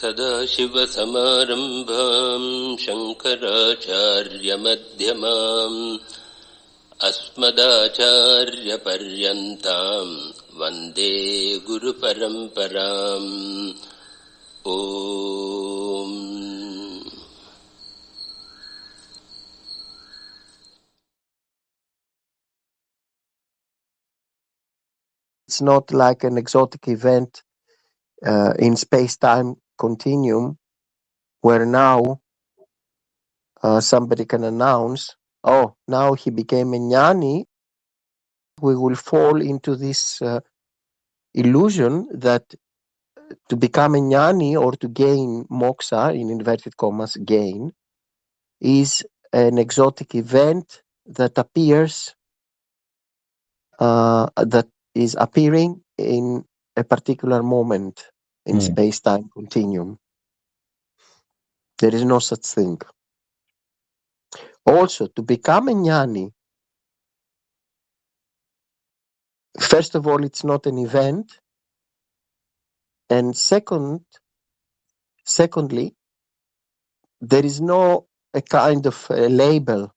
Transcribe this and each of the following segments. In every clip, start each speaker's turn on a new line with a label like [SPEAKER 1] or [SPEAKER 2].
[SPEAKER 1] सदाशिवसमारम्भां शङ्कराचार्यमध्यमाम् अस्मदाचार्यपर्यन्तां वन्दे गुरुपरम्पराम्. ॐ
[SPEAKER 2] It's not like an exotic event in space-time continuum where now somebody can announce, oh, now he became a Jnani. We will fall into this illusion that to become a Jnani or to gain moksha, in inverted commas, gain, is an exotic event that appears, that is appearing in a particular moment in space-time continuum. There is no such thing. Also, to become a Jnani, first of all, it's not an event. And secondly, there is no a kind of a label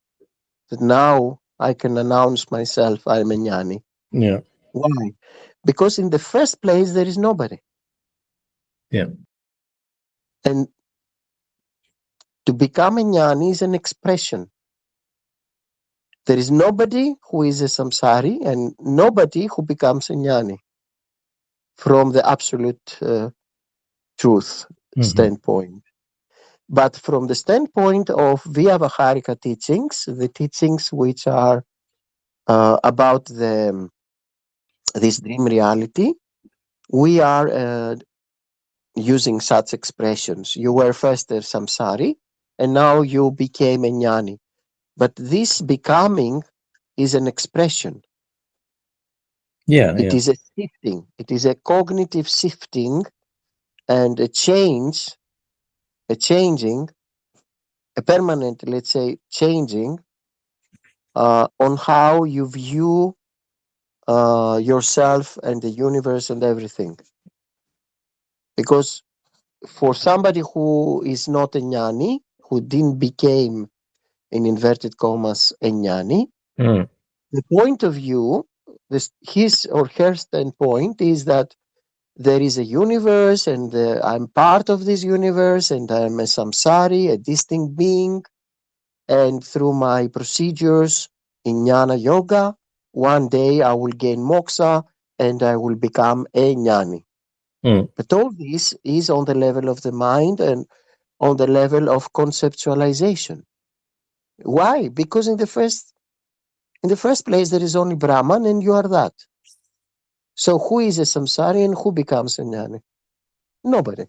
[SPEAKER 2] that now I can announce myself, I'm a Jnani.
[SPEAKER 3] Yeah.
[SPEAKER 2] Why? Because in the first place, there is nobody.
[SPEAKER 3] Yeah.
[SPEAKER 2] And to become a Jnani is an expression. There is nobody who is a samsari and nobody who becomes a Jnani from the absolute truth standpoint. But from the standpoint of Vyavaharika teachings, the teachings which are about this dream reality, we are using such expressions. You were first a samsari, and now you became a Jnani. But this becoming is an expression. It is a shifting. It is a cognitive shifting and a change, a changing, a permanent, let's say, changing on how you view yourself and the universe and everything. Because for somebody who is not a Jnani, who didn't become, in inverted commas, a Jnani, the point of view, his or her standpoint is that there is a universe and I'm part of this universe and I'm a samsari, a distinct being, and through my procedures in Jnana Yoga, one day I will gain moksha and I will become a Jnani. But all this is on the level of the mind and on the level of conceptualization. Why? Because in the first place there is only Brahman and you are that. So who is a samsari and who becomes a Jnani? Nobody.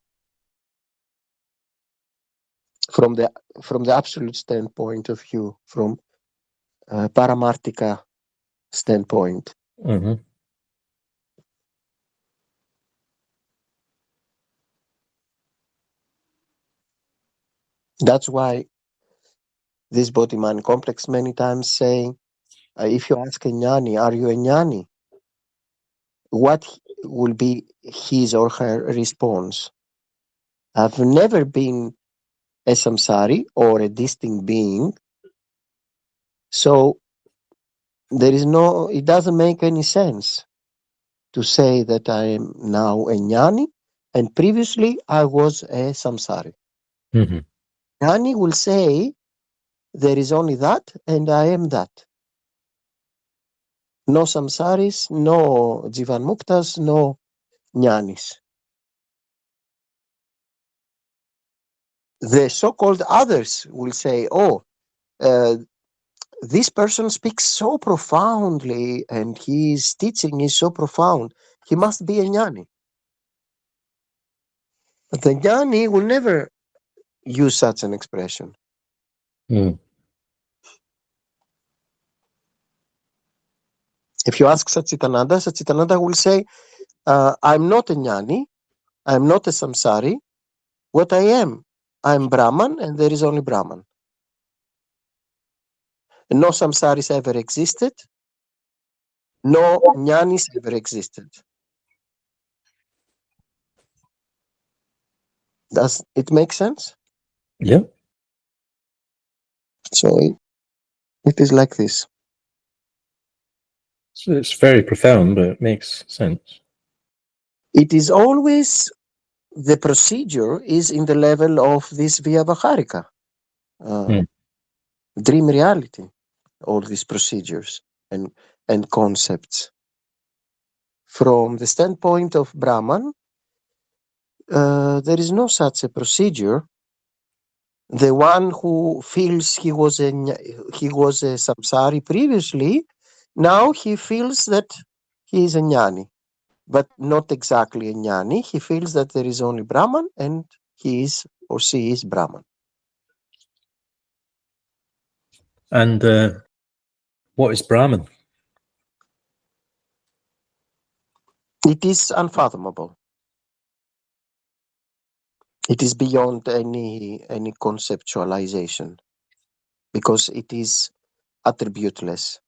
[SPEAKER 2] From the absolute standpoint of view, from Paramarthika standpoint. That's why this body-mind complex many times saying, if you ask a Jnani, are you a Jnani? What will be his or her response? I've never been a samsari or a distinct being, so it doesn't make any sense to say that I am now a Jnani and previously I was a samsari. Jnani will say, there is only that and I am that. No samsaris, no jivan muktas, no Jnanis. The so-called others will say, oh, this person speaks so profoundly and his teaching is so profound. He must be a Jnani. But the Jnani will never use such an expression. If you ask Sacchidananda will say, I'm not a Jnani, I'm not a samsari. What I am Brahman and there is only Brahman. No samsaris ever existed. No Jnanis ever existed. Does it make sense?
[SPEAKER 3] Yeah.
[SPEAKER 2] So it is like this.
[SPEAKER 3] So it's very profound, but it makes sense.
[SPEAKER 2] It is always, the procedure is in the level of this Vyavaharika, dream reality, all these procedures and concepts. From the standpoint of Brahman, there is no such a procedure. The one who feels he was a samsari previously, now he feels that he is a jnani, but not exactly a jnani. He feels that there is only Brahman and he is or she is Brahman.
[SPEAKER 3] And what is Brahman?
[SPEAKER 2] It is unfathomable. It is beyond any conceptualization, because it is attributeless.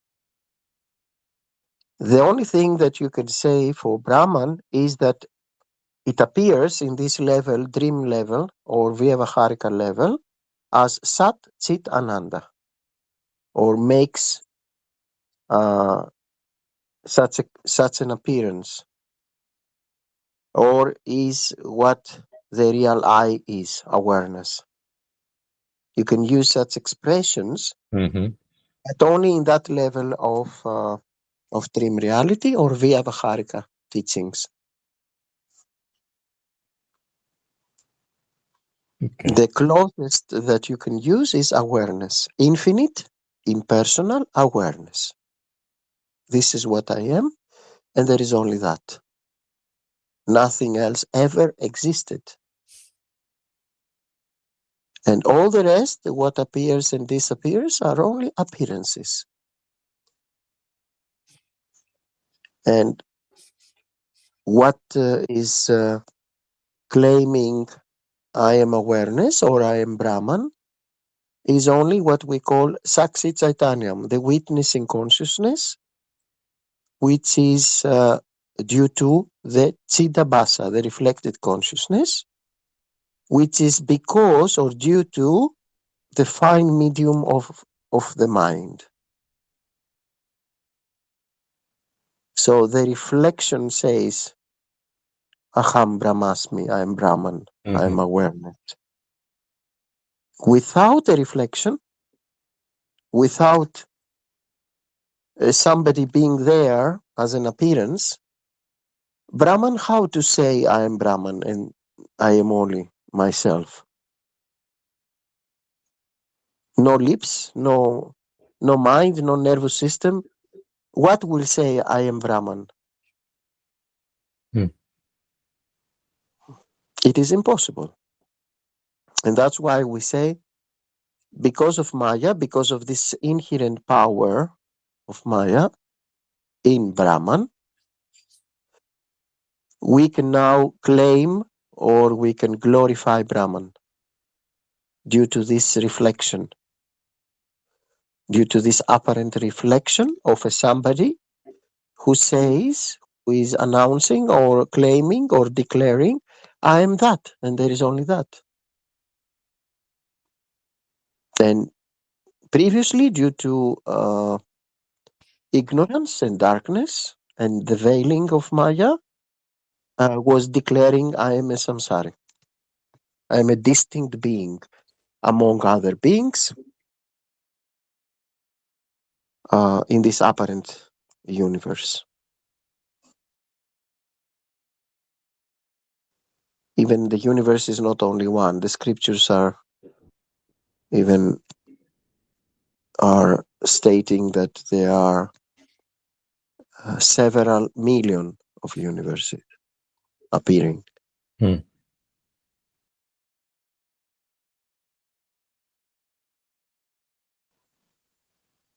[SPEAKER 2] The only thing that you can say for Brahman is that it appears in this level, dream level or Vyavaharika level, as Sat Chit Ananda, or makes such an appearance, or is what the real I is, awareness. You can use such expressions, but only in that level of dream reality or Vyavaharika teachings.
[SPEAKER 3] Okay.
[SPEAKER 2] The closest that you can use is awareness, infinite, impersonal awareness. This is what I am, and there is only that. Nothing else ever existed. And all the rest, what appears and disappears, are only appearances. And what is claiming I am awareness or I am Brahman is only what we call Saksi Chaitanyam, the witnessing consciousness, which is due to the Chidabhasa, the reflected consciousness, which is because or due to the fine medium of the mind. So the reflection says, Aham Brahmasmi, I am Brahman, I am awareness. Without a reflection, without somebody being there as an appearance, Brahman, how to say I am Brahman and I am only myself? No lips, no mind, no nervous system. What will say I am Brahman? It is impossible. And that's why we say, because of Maya, because of this inherent power of Maya in Brahman, we can now claim or we can glorify Brahman due to this reflection, due to this apparent reflection of a somebody who says, who is announcing or claiming or declaring, I am that, and there is only that. And previously, due to ignorance and darkness and the veiling of Maya, was declaring, I am a samsari. I am a distinct being among other beings in this apparent universe. Even the universe is not only one. The scriptures are stating that there are several million of universes appearing.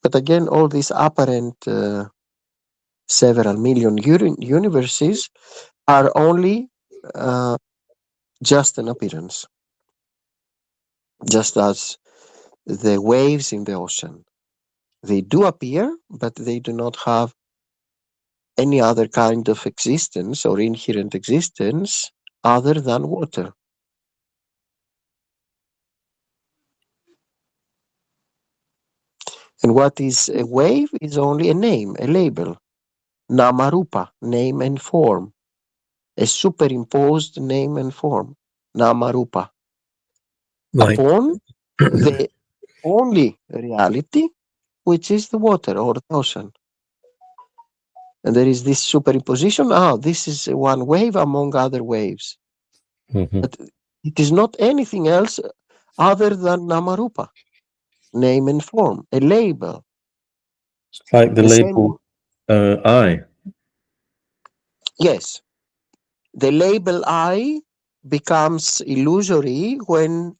[SPEAKER 2] But again, all these apparent several million universes are only just an appearance, just as the waves in the ocean. They do appear, but they do not have any other kind of existence or inherent existence other than water. And what is a wave is only a name, a label. Namarupa, name and form. A superimposed name and form. Namarupa.
[SPEAKER 3] Like,
[SPEAKER 2] Upon the only reality, which is the water or the ocean. And there is this superimposition. This is one wave among other waves.
[SPEAKER 3] mhm.
[SPEAKER 2] But it is not anything else other than Namarupa, name and form, a label.
[SPEAKER 3] It's like the
[SPEAKER 2] The
[SPEAKER 3] label I.
[SPEAKER 2] Yes. The label I becomes illusory when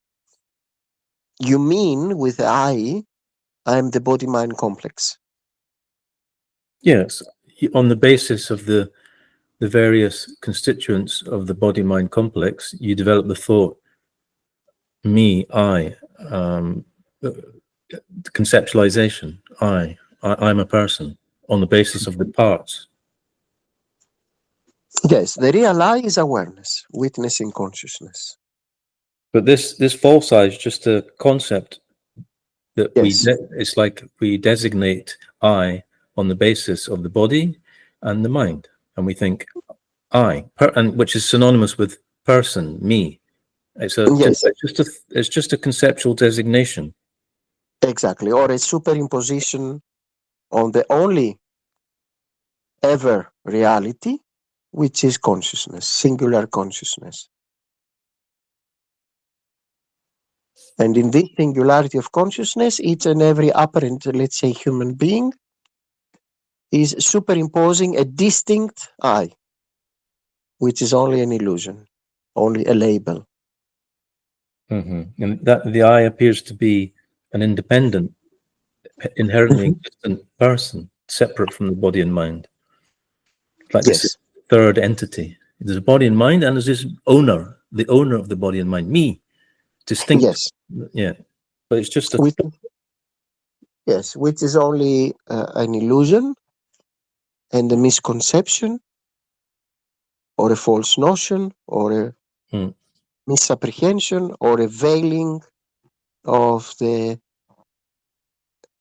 [SPEAKER 2] you mean with I am the body-mind complex.
[SPEAKER 3] Yes, on the basis of the various constituents of the body-mind complex, you develop the thought, me, I, conceptualization, I'm a person, on the basis of the parts.
[SPEAKER 2] Yes, the real I is awareness, witnessing consciousness.
[SPEAKER 3] But this false I is just a concept that
[SPEAKER 2] Yes.
[SPEAKER 3] it's like we designate I on the basis of the body and the mind, and we think I, and which is synonymous with person, me. It's
[SPEAKER 2] Yes,
[SPEAKER 3] it's just a conceptual designation.
[SPEAKER 2] exactly. Or a superimposition on the only ever reality, which is consciousness, singular consciousness. And in this singularity of consciousness, each and every apparent, let's say, human being is superimposing a distinct I, which is only an illusion, only a label.
[SPEAKER 3] Mm-hmm. And that the I appears to be an independent, inherently existent person, separate from the body and mind. Like this
[SPEAKER 2] Yes.
[SPEAKER 3] third entity. There's a body and mind, and there's this owner, the owner of the body and mind, me, distinct.
[SPEAKER 2] Yes.
[SPEAKER 3] Yeah, but it's just a
[SPEAKER 2] Which is only an illusion and a misconception or a false notion or a misapprehension or a veiling of the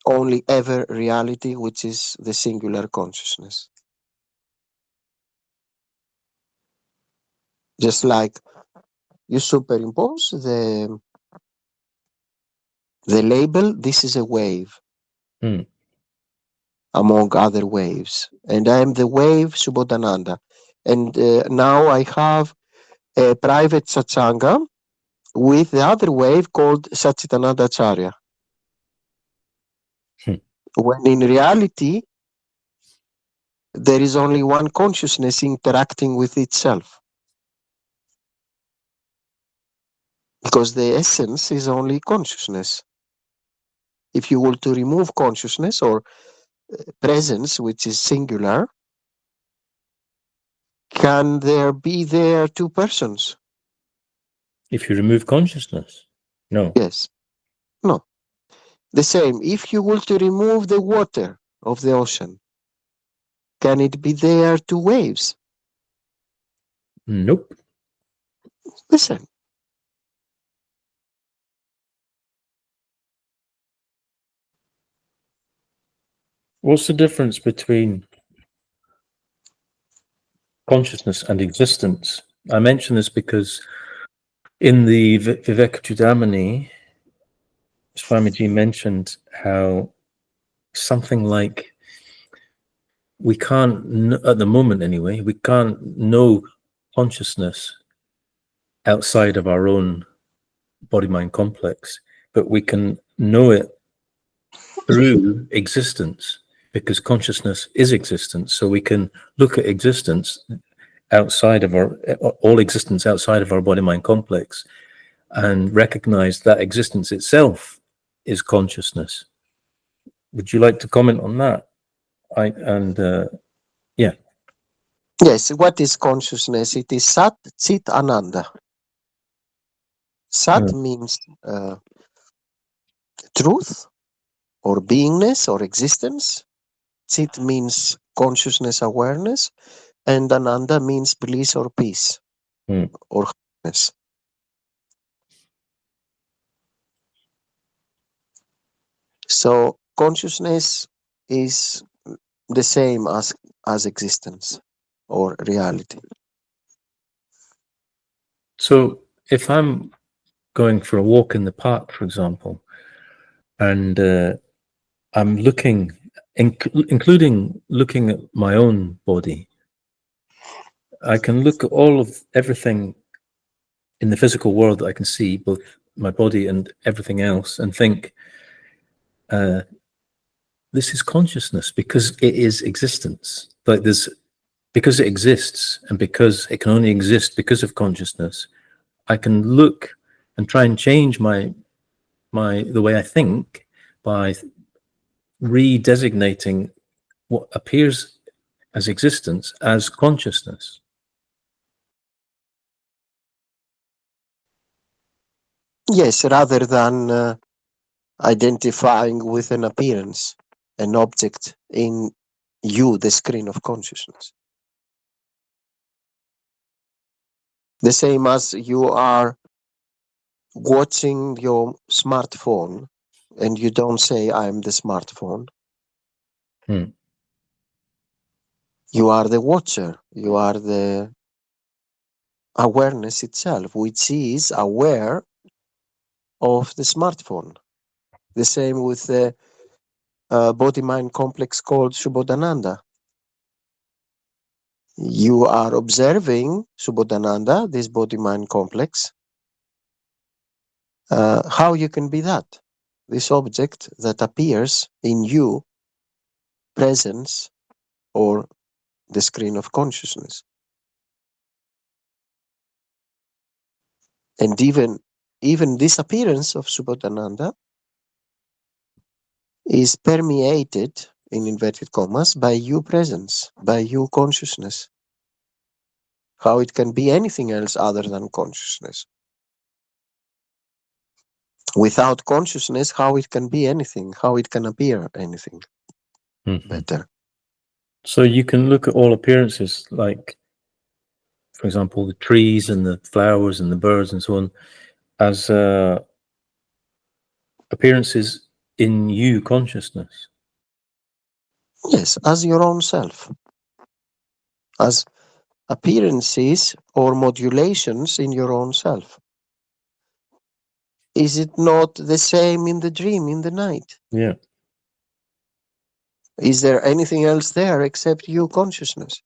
[SPEAKER 2] only ever reality, which is the singular consciousness. Just like you superimpose the label, this is a wave among other waves, and I am the wave Subodhananda. And now I have a private Satsanga with the other wave called Sacchidananda Acharya. When in reality, there is only one consciousness interacting with itself. Because the essence is only consciousness. If you were to remove consciousness or presence, which is singular, can there be there two persons?
[SPEAKER 3] If you remove consciousness, no.
[SPEAKER 2] Yes. No. The same, if you were to remove the water of the ocean, can it be there two waves?
[SPEAKER 3] Nope.
[SPEAKER 2] The same.
[SPEAKER 3] What's the difference between consciousness and existence? I mention this because in the Vivekachudamani, Swamiji mentioned how something like we can't, at the moment anyway, we can't know consciousness outside of our own body-mind complex, but we can know it through existence, because consciousness is existence. So we can look at existence outside of all existence outside of our body-mind complex and recognize that existence itself is consciousness. Would you like to comment on that? Yeah.
[SPEAKER 2] Yes, what is consciousness? It is Sat, Chit, Ananda. Sat means truth or beingness or existence. Chit means consciousness, awareness. And Ananda means bliss or peace or happiness. So consciousness is the same as existence or reality.
[SPEAKER 3] So if I'm going for a walk in the park, for example, and I'm looking, including looking at my own body, I can look at all of everything in the physical world that I can see, both my body and everything else, and think, this is consciousness because it is existence. Like because it exists and because it can only exist because of consciousness, I can look and try and change the way I think by redesignating what appears as existence as consciousness.
[SPEAKER 2] Yes, rather than identifying with an appearance, an object in you, the screen of consciousness. The same as you are watching your smartphone and you don't say, I'm the smartphone. You are the watcher. You are the awareness itself, which is aware of the smartphone. The same with the body-mind complex called Subodhananda. You are observing Subodhananda, this body-mind complex. How you can be that? This object that appears in you, presence, or the screen of consciousness. And even this appearance of Subodhananda is permeated, in inverted commas, by you presence, by you consciousness. How it can be anything else other than consciousness. Without consciousness, how it can be anything, how it can appear anything better.
[SPEAKER 3] So you can look at all appearances, like, for example, the trees and the flowers and the birds and so on, as appearances in you consciousness.
[SPEAKER 2] Yes, as your own self. As appearances or modulations in your own self. Is it not the same in the dream, in the night?
[SPEAKER 3] Yeah.
[SPEAKER 2] Is there anything else there except you consciousness?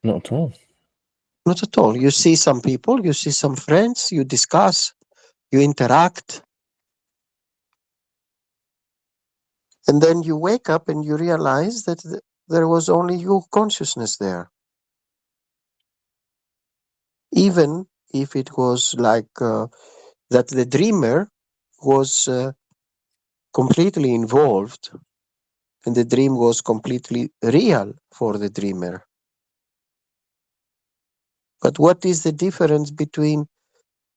[SPEAKER 3] Not at all.
[SPEAKER 2] Not at all. You see some people, you see some friends, you discuss, you interact. And then you wake up and you realize that there was only you consciousness there. Even if it was like that the dreamer was completely involved and the dream was completely real for the dreamer. But what is the difference between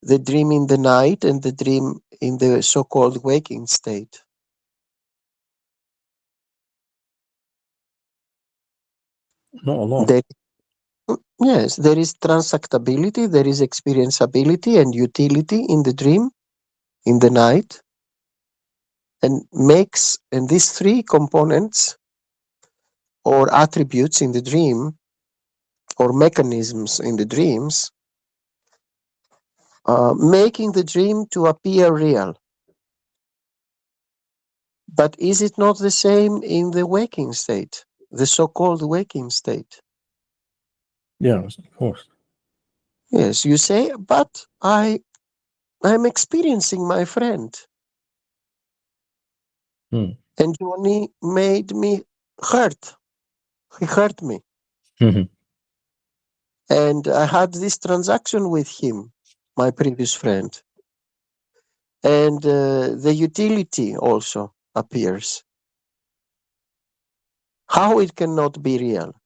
[SPEAKER 2] the dream in the night and the dream in the so-called waking state?
[SPEAKER 3] Not a lot.
[SPEAKER 2] Yes, there is transactability, there is experienceability and utility in the dream, in the night, and these three components or attributes in the dream or mechanisms in the dreams, making the dream to appear real. But is it not the same in the waking state, the so-called waking state?
[SPEAKER 3] Yeah, of course.
[SPEAKER 2] Yes, you say, but I'm experiencing my friend. And Jnani made me hurt. He hurt me. And I had this transaction with him, my previous friend. And the utility also appears. How it cannot be real?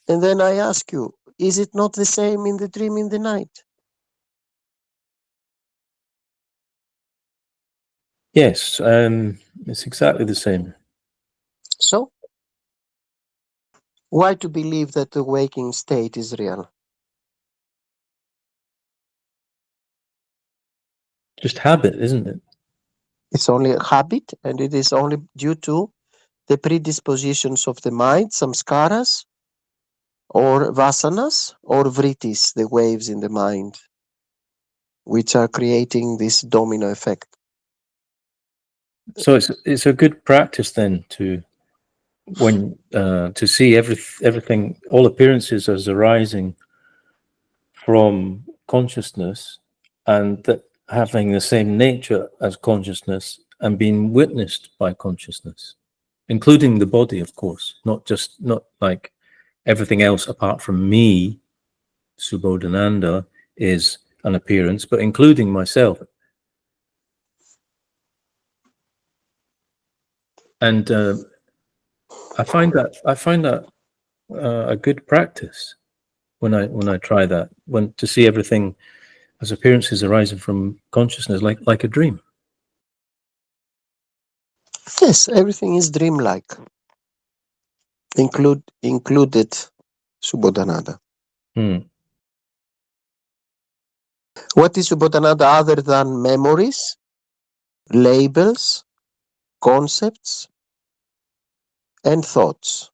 [SPEAKER 2] And then I ask you, is it not the same in the dream in the night?
[SPEAKER 3] Yes, it's exactly the same.
[SPEAKER 2] So, why to believe that the waking state is real?
[SPEAKER 3] Just habit, isn't it?
[SPEAKER 2] It's only a habit, and it is only due to the predispositions of the mind, samskaras, or vasanas, or vrittis, the waves in the mind, which are creating this domino effect.
[SPEAKER 3] So it's a good practice then to see everything, all appearances as arising from consciousness, and that having the same nature as consciousness and being witnessed by consciousness, including the body, of course, not like everything else apart from me, Subodhananda, is an appearance, but including myself. And I find that a good practice when I try that, to see everything as appearances arising from consciousness, like a dream.
[SPEAKER 2] Yes, everything is dreamlike, included Subodhananda. What is Subodhananda other than memories, labels, concepts, and thoughts?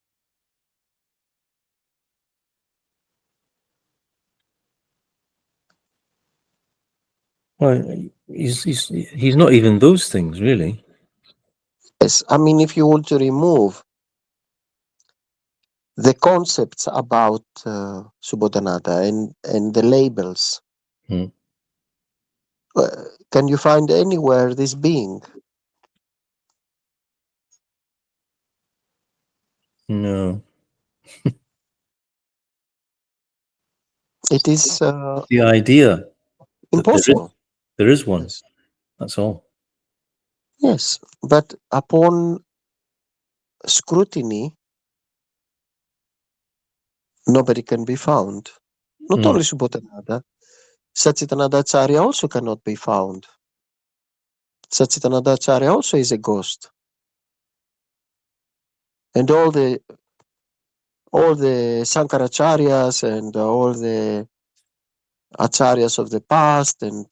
[SPEAKER 3] Well, he's not even those things, really.
[SPEAKER 2] Yes, I mean, if you want to remove the concepts about Subodhananda and the labels, can you find anywhere this being?
[SPEAKER 3] No.
[SPEAKER 2] It is
[SPEAKER 3] The idea that
[SPEAKER 2] impossible.
[SPEAKER 3] there is one.
[SPEAKER 2] Yes.
[SPEAKER 3] That's all.
[SPEAKER 2] Yes, but upon scrutiny, nobody can be found. Not only Subodhananda, Sacchidananda Acharya also cannot be found. Sacchidananda Acharya also is a ghost. And all the Shankaracharyas and all the Acharyas of the past and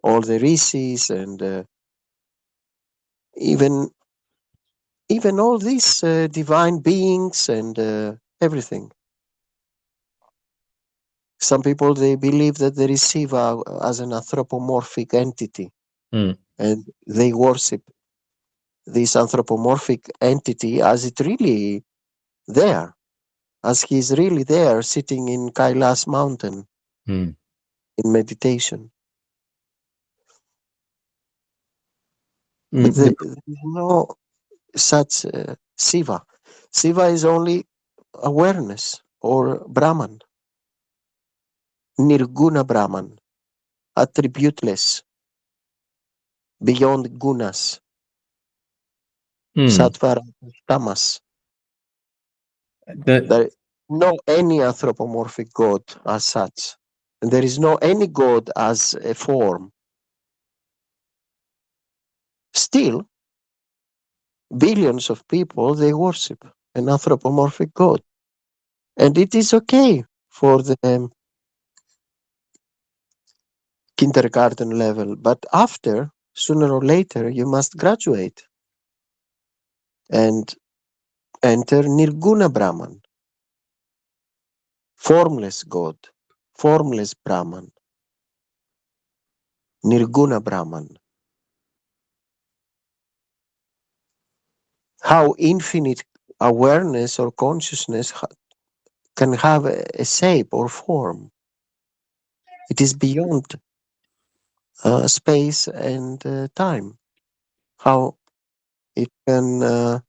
[SPEAKER 2] all the rishis and even all these divine beings and everything. Some people, they believe that there is Shiva as an anthropomorphic entity, and they worship this anthropomorphic entity as it really there, as he is really there sitting in Kailas mountain in meditation. But there is no such Shiva. Shiva is only awareness or Brahman, Nirguna Brahman, attributeless, beyond gunas, sattva, tamas. There is no any anthropomorphic God as such. And there is no any God as a form. Still, billions of people, they worship an anthropomorphic God. And it is okay for the kindergarten level. But after, sooner or later, you must graduate and enter Nirguna Brahman, formless God, formless Brahman, Nirguna Brahman. How infinite awareness or consciousness can have a shape or form. It is beyond space and time. How it can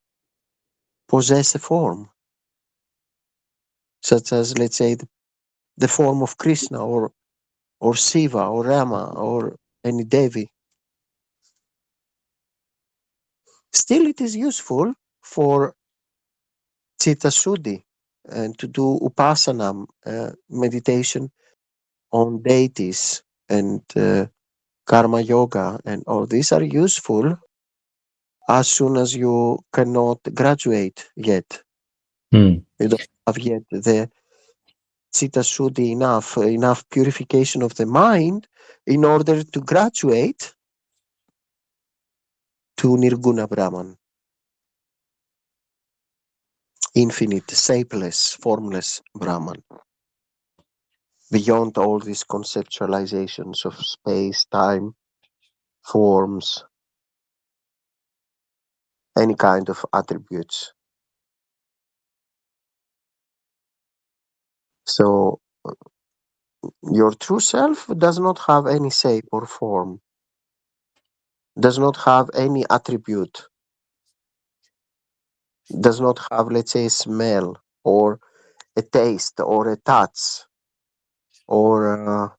[SPEAKER 2] possess a form, such as, let's say, the form of Krishna or Shiva or Rama or any Devi. Still, it is useful for Chitta Shuddhi and to do Upasana, meditation on deities and Karma Yoga, and all these are useful as soon as you cannot graduate yet. You don't have yet the Chitta Shuddhi enough purification of the mind in order to graduate to Nirguna Brahman, infinite, shapeless, formless Brahman, beyond all these conceptualizations of space, time, forms, any kind of attributes. So your true self does not have any shape or form, does not have any attribute, does not have, let's say, a smell or a taste or a touch or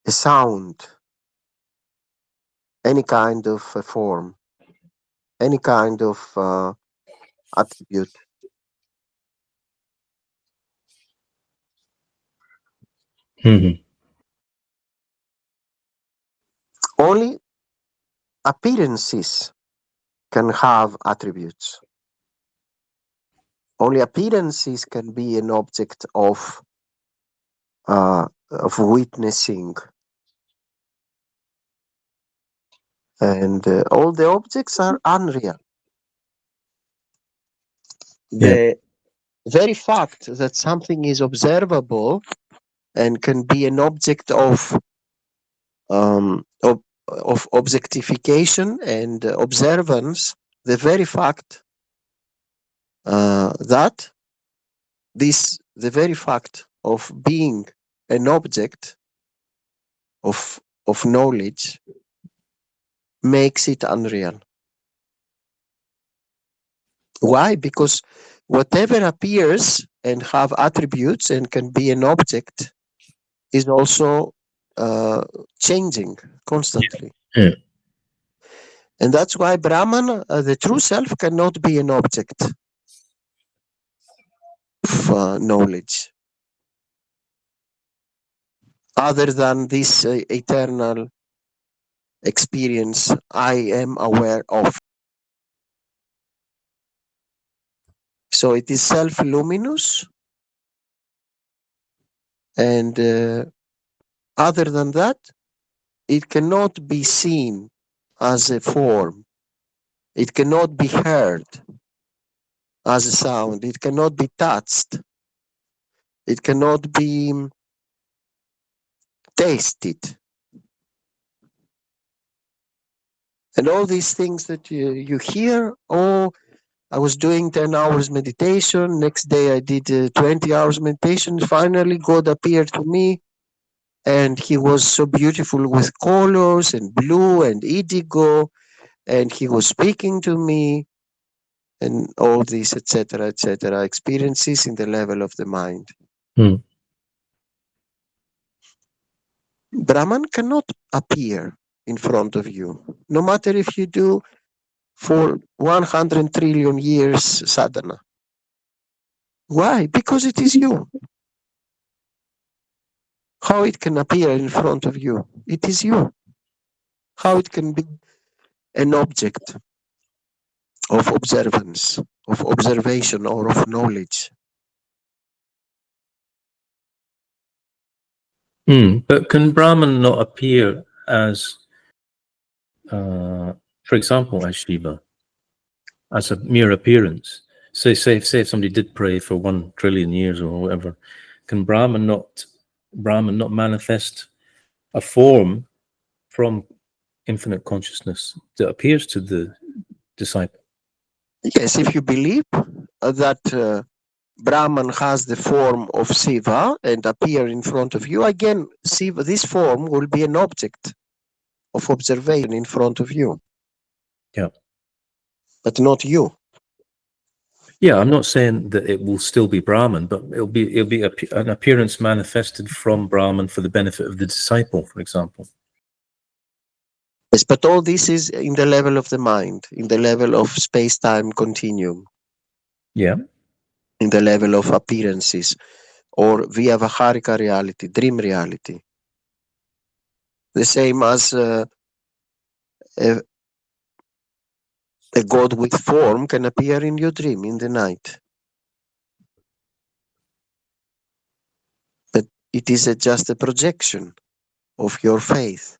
[SPEAKER 2] a sound, any kind of form, any kind of attribute.
[SPEAKER 3] Mhm.
[SPEAKER 2] Only appearances can have attributes. Only appearances can be an object of witnessing, and all the objects are unreal.
[SPEAKER 3] Yeah.
[SPEAKER 2] The very fact that something is observable and can be an object of objectification and observance, the very fact that the very fact of being an object of knowledge makes it unreal. Why? Because whatever appears and have attributes and can be an object is also changing constantly.
[SPEAKER 3] Yeah.
[SPEAKER 2] And that's why Brahman, the true self, cannot be an object of knowledge other than this eternal experience I am aware of. So it is self-luminous, and other than that, it cannot be seen as a form. It cannot be heard as a sound. It cannot be touched. It cannot be tasted. And all these things that you hear, oh, I was doing 10 hours meditation. Next day I did 20 hours meditation. Finally, God appeared to me, and he was so beautiful with colors and blue and indigo, and he was speaking to me, and all these, etc., experiences in the level of the mind.
[SPEAKER 3] Mm.
[SPEAKER 2] Brahman cannot appear in front of you, no matter if you do for 100 trillion years sadhana. Why? Because it is you. How it can appear in front of you? It is you. How it can be an object of observance, of observation, or of knowledge?
[SPEAKER 3] But can Brahman not appear as, for example, as Shiva, as a mere appearance? Say if somebody did pray for 1 trillion years or whatever, can Brahman not manifest a form from infinite consciousness that appears to the disciple?
[SPEAKER 2] Yes, if you believe that Brahman has the form of Shiva and appear in front of you, again, Shiva, this form will be an object of observation in front of you.
[SPEAKER 3] Yeah.
[SPEAKER 2] But not you.
[SPEAKER 3] Yeah, I'm not saying that it will still be Brahman, but it'll be an appearance manifested from Brahman for the benefit of the disciple, for example.
[SPEAKER 2] Yes, but all this is in the level of the mind, in the level of space-time continuum.
[SPEAKER 3] Yeah.
[SPEAKER 2] In the level of appearances, or Vyavaharika reality, dream reality. The same as a god with form can appear in your dream in the night. But it is just a projection of your faith.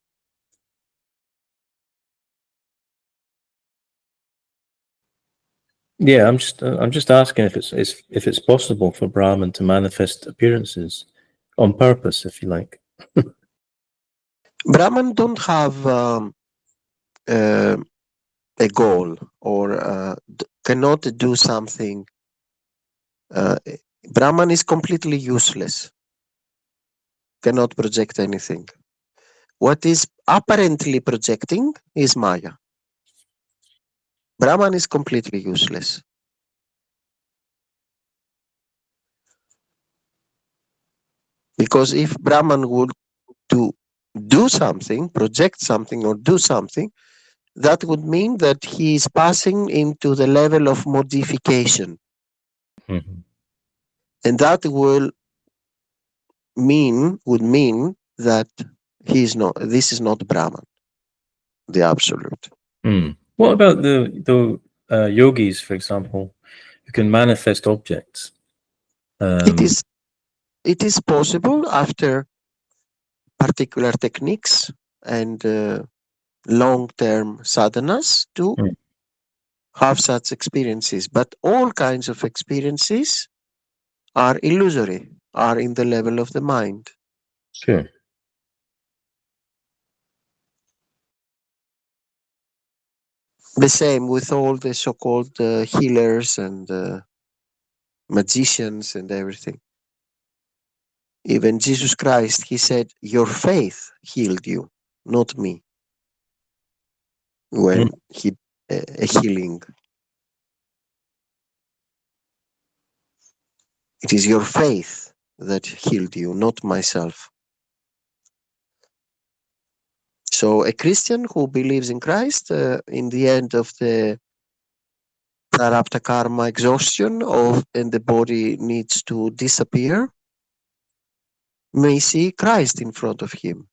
[SPEAKER 3] Yeah, I'm just asking if it's possible for Brahman to manifest appearances on purpose, if you like.
[SPEAKER 2] Brahman don't have a goal or cannot do something. Brahman is completely useless, cannot project anything. What is apparently projecting is Maya. Brahman is completely useless. Because if Brahman would do something, project something or do something, that would mean that he is passing into the level of modification.
[SPEAKER 3] Mm-hmm.
[SPEAKER 2] And that would mean that this is not Brahman, the absolute.
[SPEAKER 3] What about the yogis, for example, who can manifest objects?
[SPEAKER 2] It is possible after particular techniques and long-term sadhanas to have such experiences, but all kinds of experiences are illusory, are in the level of the mind.
[SPEAKER 3] Sure.
[SPEAKER 2] The same with all the so-called healers and magicians and everything. Even Jesus Christ, he said, your faith healed you, not me, when he a healing. It is your faith that healed you, not myself. So a Christian who believes in Christ, in the end of the prarabdha karma exhaustion and the body needs to disappear, may see Christ in front of him.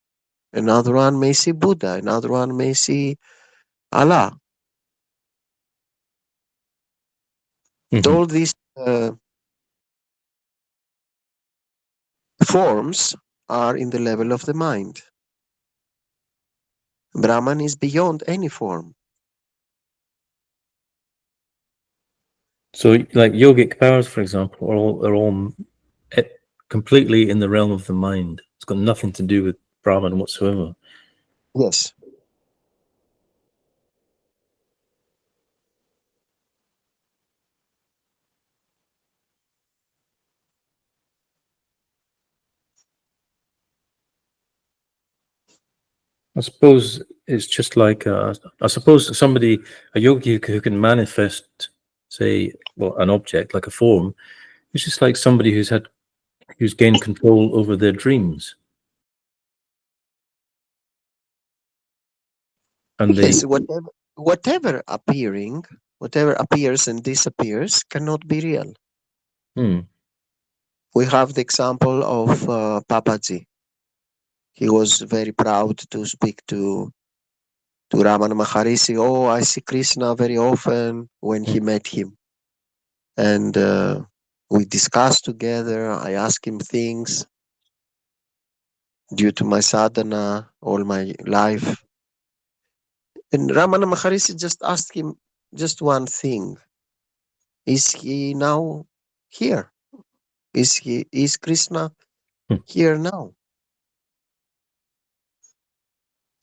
[SPEAKER 2] Another one may see Buddha. Another one may see Allah.
[SPEAKER 3] Mm-hmm.
[SPEAKER 2] All these forms are in the level of the mind. Brahman is beyond any form.
[SPEAKER 3] So, like yogic powers, for example, are all completely in the realm of the mind. It's got nothing to do with Brahman whatsoever.
[SPEAKER 2] Yes.
[SPEAKER 3] I suppose it's just like I suppose a yogi who can manifest, say, well, an object like a form. It's just like somebody who's gained control over their dreams. And
[SPEAKER 2] yes, whatever appears and disappears cannot be real. We have the example of Papaji. He was very proud to speak to Ramana Maharishi. Oh, I see Krishna very often when he met him. And we discussed together. I asked him things due to my sadhana all my life. And Ramana Maharishi just asked him just one thing. Is he now here? Is Krishna here now?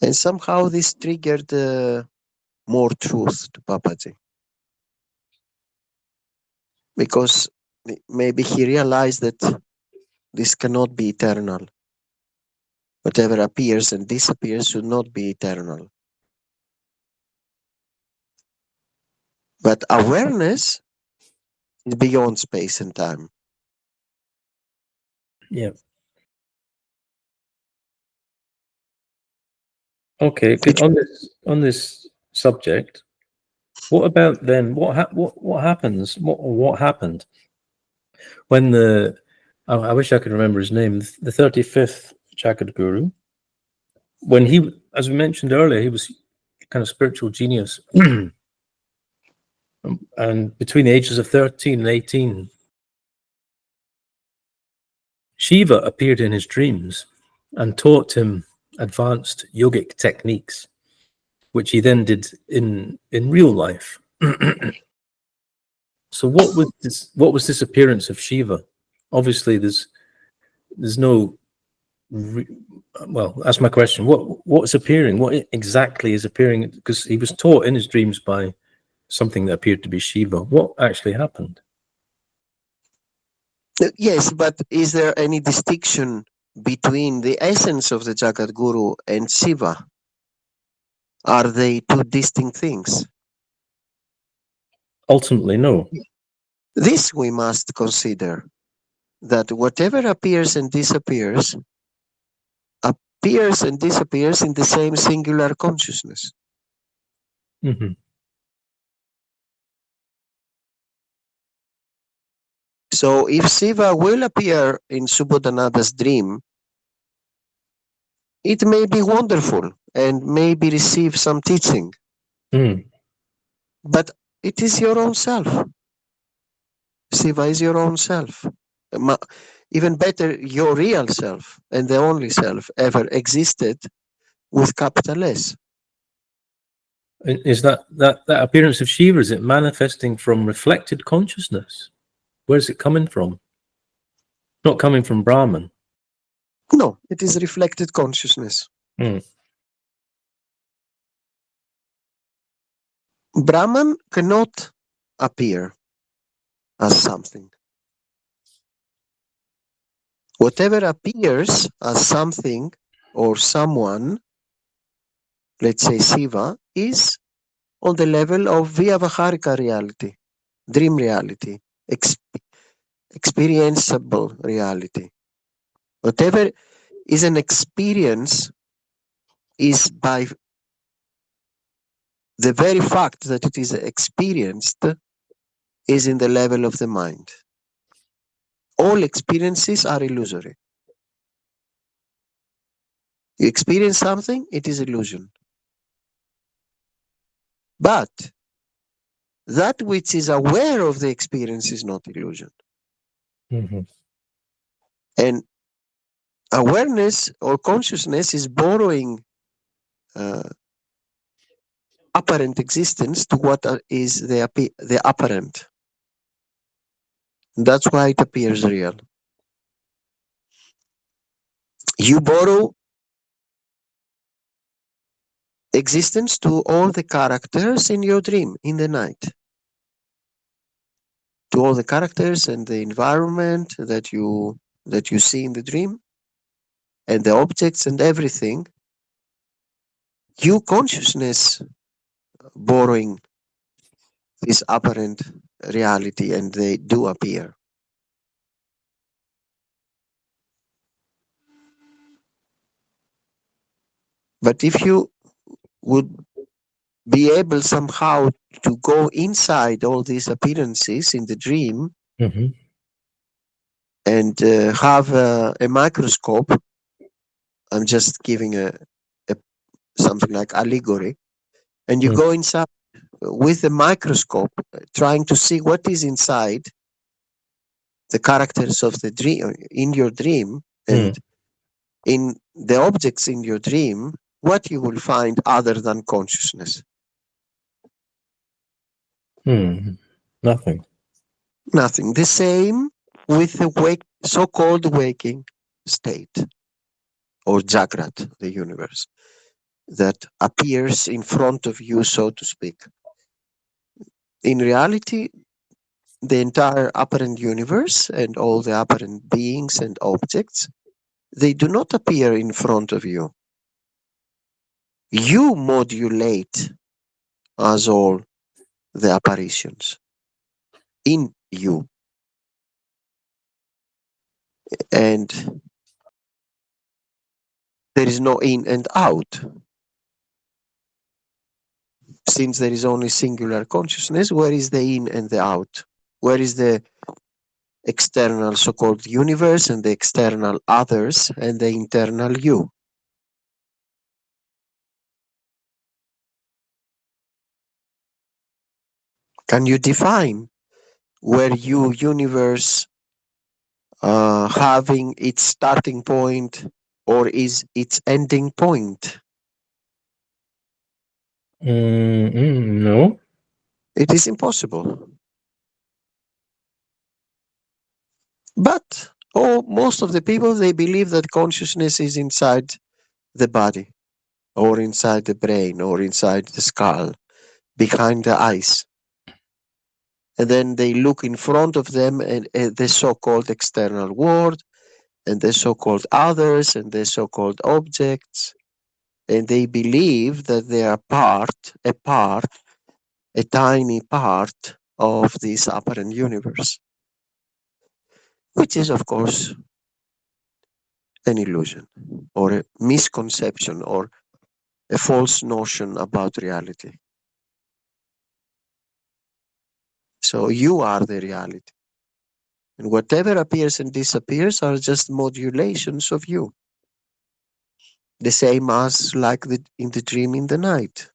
[SPEAKER 2] And somehow this triggered more truth to Papaji. Because maybe he realized that this cannot be eternal. Whatever appears and disappears should not be eternal. But awareness is beyond space and time.
[SPEAKER 3] Yeah. Okay. On this subject, what about then? What happens? What happened when I wish I could remember his name. The 35th Jagadguru. When he, as we mentioned earlier, he was kind of spiritual genius, and between the ages of 13 and 18, Shiva appeared in his dreams and taught him advanced yogic techniques, which he then did in real life. So what was this appearance of Shiva? Obviously, there's no. Well, that's my question. What's appearing? What exactly is appearing? Because he was taught in his dreams by something that appeared to be Shiva. What actually happened?
[SPEAKER 2] Yes, but is there any distinction between the essence of the Jagat Guru and Shiva? Are they two distinct things?
[SPEAKER 3] Ultimately, no.
[SPEAKER 2] This we must consider, that whatever appears and disappears in the same singular consciousness.
[SPEAKER 3] Mm-hmm.
[SPEAKER 2] So if Shiva will appear in Subodhananda's dream, it may be wonderful and maybe receive some teaching, but it is your own self. Shiva is your own self. Even better, your real self and the only self ever existed with capital S.
[SPEAKER 3] Is that appearance of Shiva, is it manifesting from reflected consciousness? Where's it coming from? Not coming from Brahman.
[SPEAKER 2] No, it is reflected consciousness. Brahman cannot appear as something. Whatever appears as something or someone, let's say Shiva, is on the level of Vyavaharika reality, dream reality, experienceable reality. Whatever is an experience is by the very fact that it is experienced is in the level of the mind. All experiences are illusory. You experience something, it is illusion. But that which is aware of the experience is not illusion.
[SPEAKER 3] Mm-hmm.
[SPEAKER 2] And awareness or consciousness is borrowing apparent existence to what is the apparent. That's why it appears real. You borrow existence to all the characters in your dream in the night, to all the characters and the environment that you see in the dream, and the objects and everything. You consciousness borrowing this apparent reality, and they do appear. But if you would be able somehow to go inside all these appearances in the dream,
[SPEAKER 3] Mm-hmm.
[SPEAKER 2] and have a microscope, I'm just giving a something like allegory, and you go inside with the microscope, trying to see what is inside the characters of the dream in your dream, and in the objects in your dream, what you will find other than consciousness.
[SPEAKER 3] Nothing.
[SPEAKER 2] Nothing. The same with the so-called waking state, or Jagrat, the universe, that appears in front of you, so to speak. In reality, the entire apparent universe and all the apparent beings and objects, they do not appear in front of you. You modulate as all the apparitions in you. And there is no in and out. Since there is only singular consciousness, where is the in and the out? Where is the external so-called universe and the external others and the internal you? Can you define where you universe having its starting point or is its ending point?
[SPEAKER 3] No.
[SPEAKER 2] It is impossible. But most of the people, they believe that consciousness is inside the body, or inside the brain, or inside the skull, behind the eyes. And then they look in front of them and the so-called external world, and the so-called others, and the so-called objects, and they believe that they are a tiny part of this apparent universe, which is, of course, an illusion, or a misconception, or a false notion about reality. So you are the reality. And whatever appears and disappears are just modulations of you. The same as like in the dream in the night.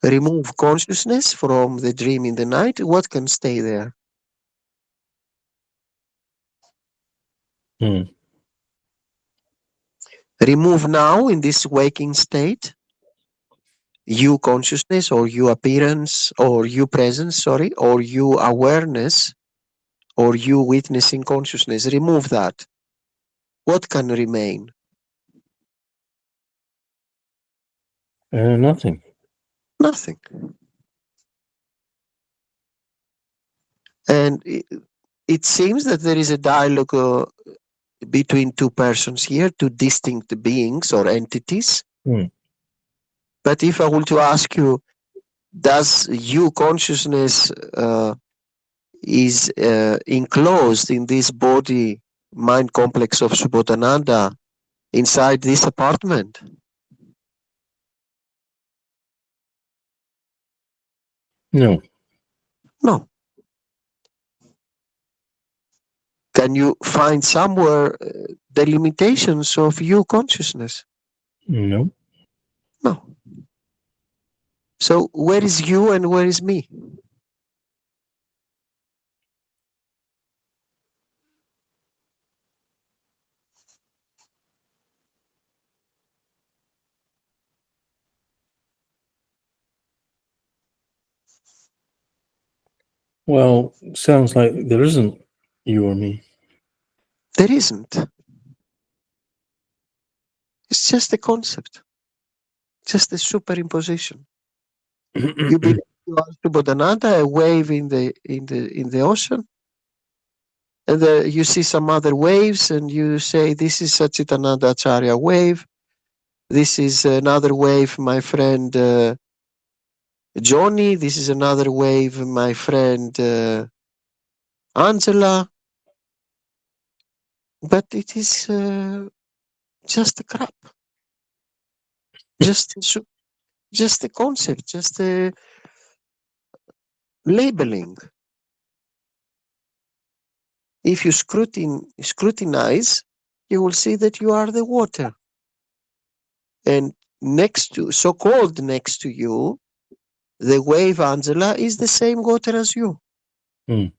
[SPEAKER 2] Remove consciousness from the dream in the night, what can stay there?
[SPEAKER 3] Mm.
[SPEAKER 2] Remove now in this waking state, you consciousness, or you appearance, or you presence, sorry, or you awareness, or you witnessing consciousness. Remove that. What can remain?
[SPEAKER 3] Nothing.
[SPEAKER 2] Nothing. And it seems that there is a dialogue between two persons here, two distinct beings or entities.
[SPEAKER 3] Mm.
[SPEAKER 2] But if I were to ask you, does you consciousness is enclosed in this body mind complex of Subodhananda inside this apartment?
[SPEAKER 3] No.
[SPEAKER 2] No. Can you find somewhere the limitations of you consciousness?
[SPEAKER 3] No.
[SPEAKER 2] No. So where is you and where is me?
[SPEAKER 3] Well, sounds like there isn't you or me.
[SPEAKER 2] There isn't. It's just a concept, just a superimposition. You believe you are Subodhananda, a wave in the ocean, and you see some other waves, and you say, "This is Sacchidananda Acharya wave. This is another wave, my friend Johnny. This is another wave, my friend Angela." But it is just a crap, just a concept, just a labeling. If you scrutinize, you will see that you are the water. And so-called next to you, the wave Angela is the same water as you.
[SPEAKER 3] Mm.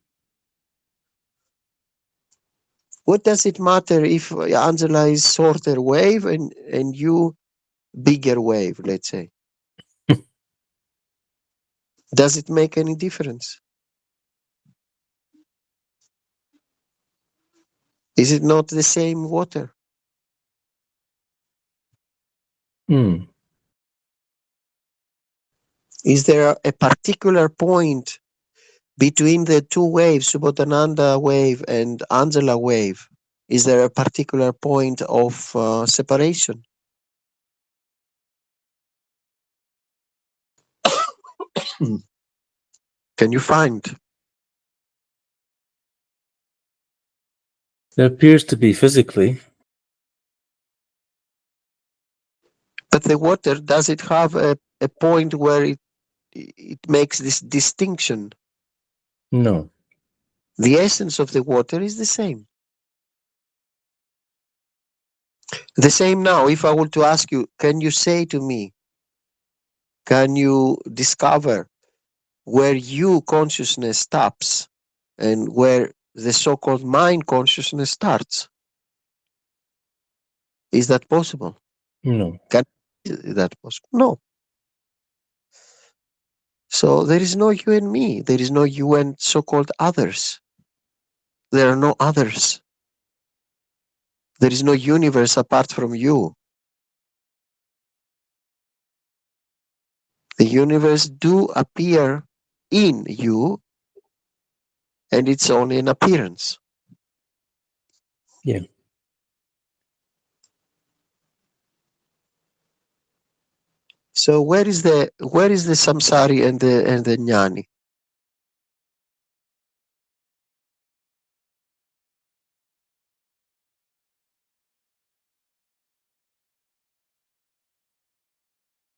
[SPEAKER 2] What does it matter if Angela is shorter wave and you bigger wave, let's say? Does it make any difference? Is it not the same water?
[SPEAKER 3] Mm.
[SPEAKER 2] Is there a particular point between the two waves, Subodhananda wave and Angela wave? Is there a particular point of separation? Can you find?
[SPEAKER 3] There appears to be physically.
[SPEAKER 2] But the water, does it have a point where it makes this distinction?
[SPEAKER 3] No.
[SPEAKER 2] The essence of the water is the same. The same now, if I were to ask you, can you say to me, can you discover where you consciousness stops and where the so-called mind consciousness starts? Is that possible?
[SPEAKER 3] No.
[SPEAKER 2] Is that possible? No. So there is no you and me. There is no you and so-called others. There are no others. There is no universe apart from you. The universe do appear in you, and it's only an appearance.
[SPEAKER 3] Yeah.
[SPEAKER 2] So where is the samsari and the jnani?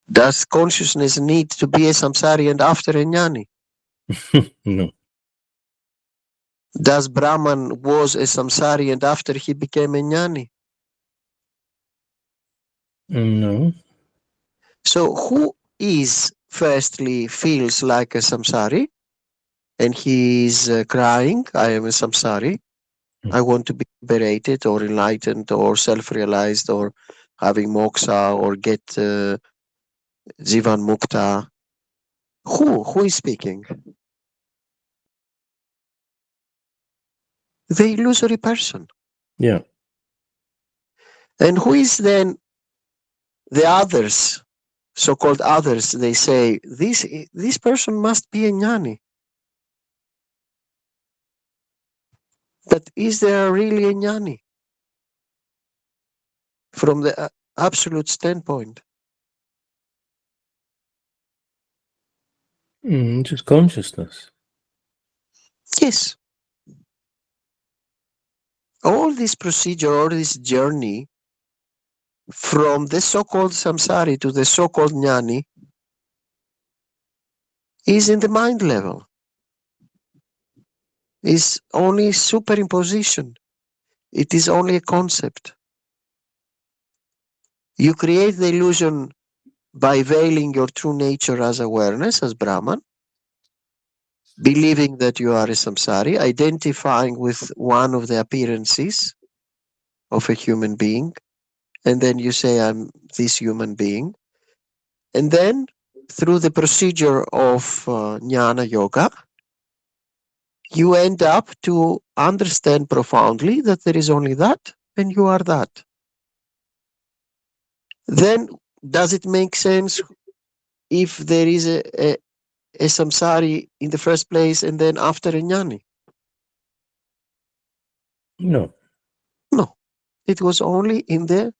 [SPEAKER 2] Does consciousness need to be a samsari and after a jnani?
[SPEAKER 3] No.
[SPEAKER 2] Does Brahman was a samsari and after he became a jnani?
[SPEAKER 3] No.
[SPEAKER 2] So who is firstly feels like a samsari and he is crying, I am a samsari, I want to be liberated or enlightened or self-realized or having moksha or get jivan mukta. Who is speaking? The illusory person.
[SPEAKER 3] Yeah.
[SPEAKER 2] And who is then the others, so-called others? They say, this person must be a jnani. But is there really a jnani? From the absolute standpoint.
[SPEAKER 3] Just consciousness.
[SPEAKER 2] Yes. All this procedure, all this journey from the so-called samsari to the so-called jnani is in the mind level, is only superimposition. It is only a concept. You create the illusion by veiling your true nature as awareness, as Brahman, believing that you are a samsari, identifying with one of the appearances of a human being, and then you say, I'm this human being. And then, through the procedure of jnana yoga, you end up to understand profoundly that there is only that, and you are that. Then, does it make sense if there is a samsari in the first place and then after a jnani?
[SPEAKER 3] No.
[SPEAKER 2] No. It was only in the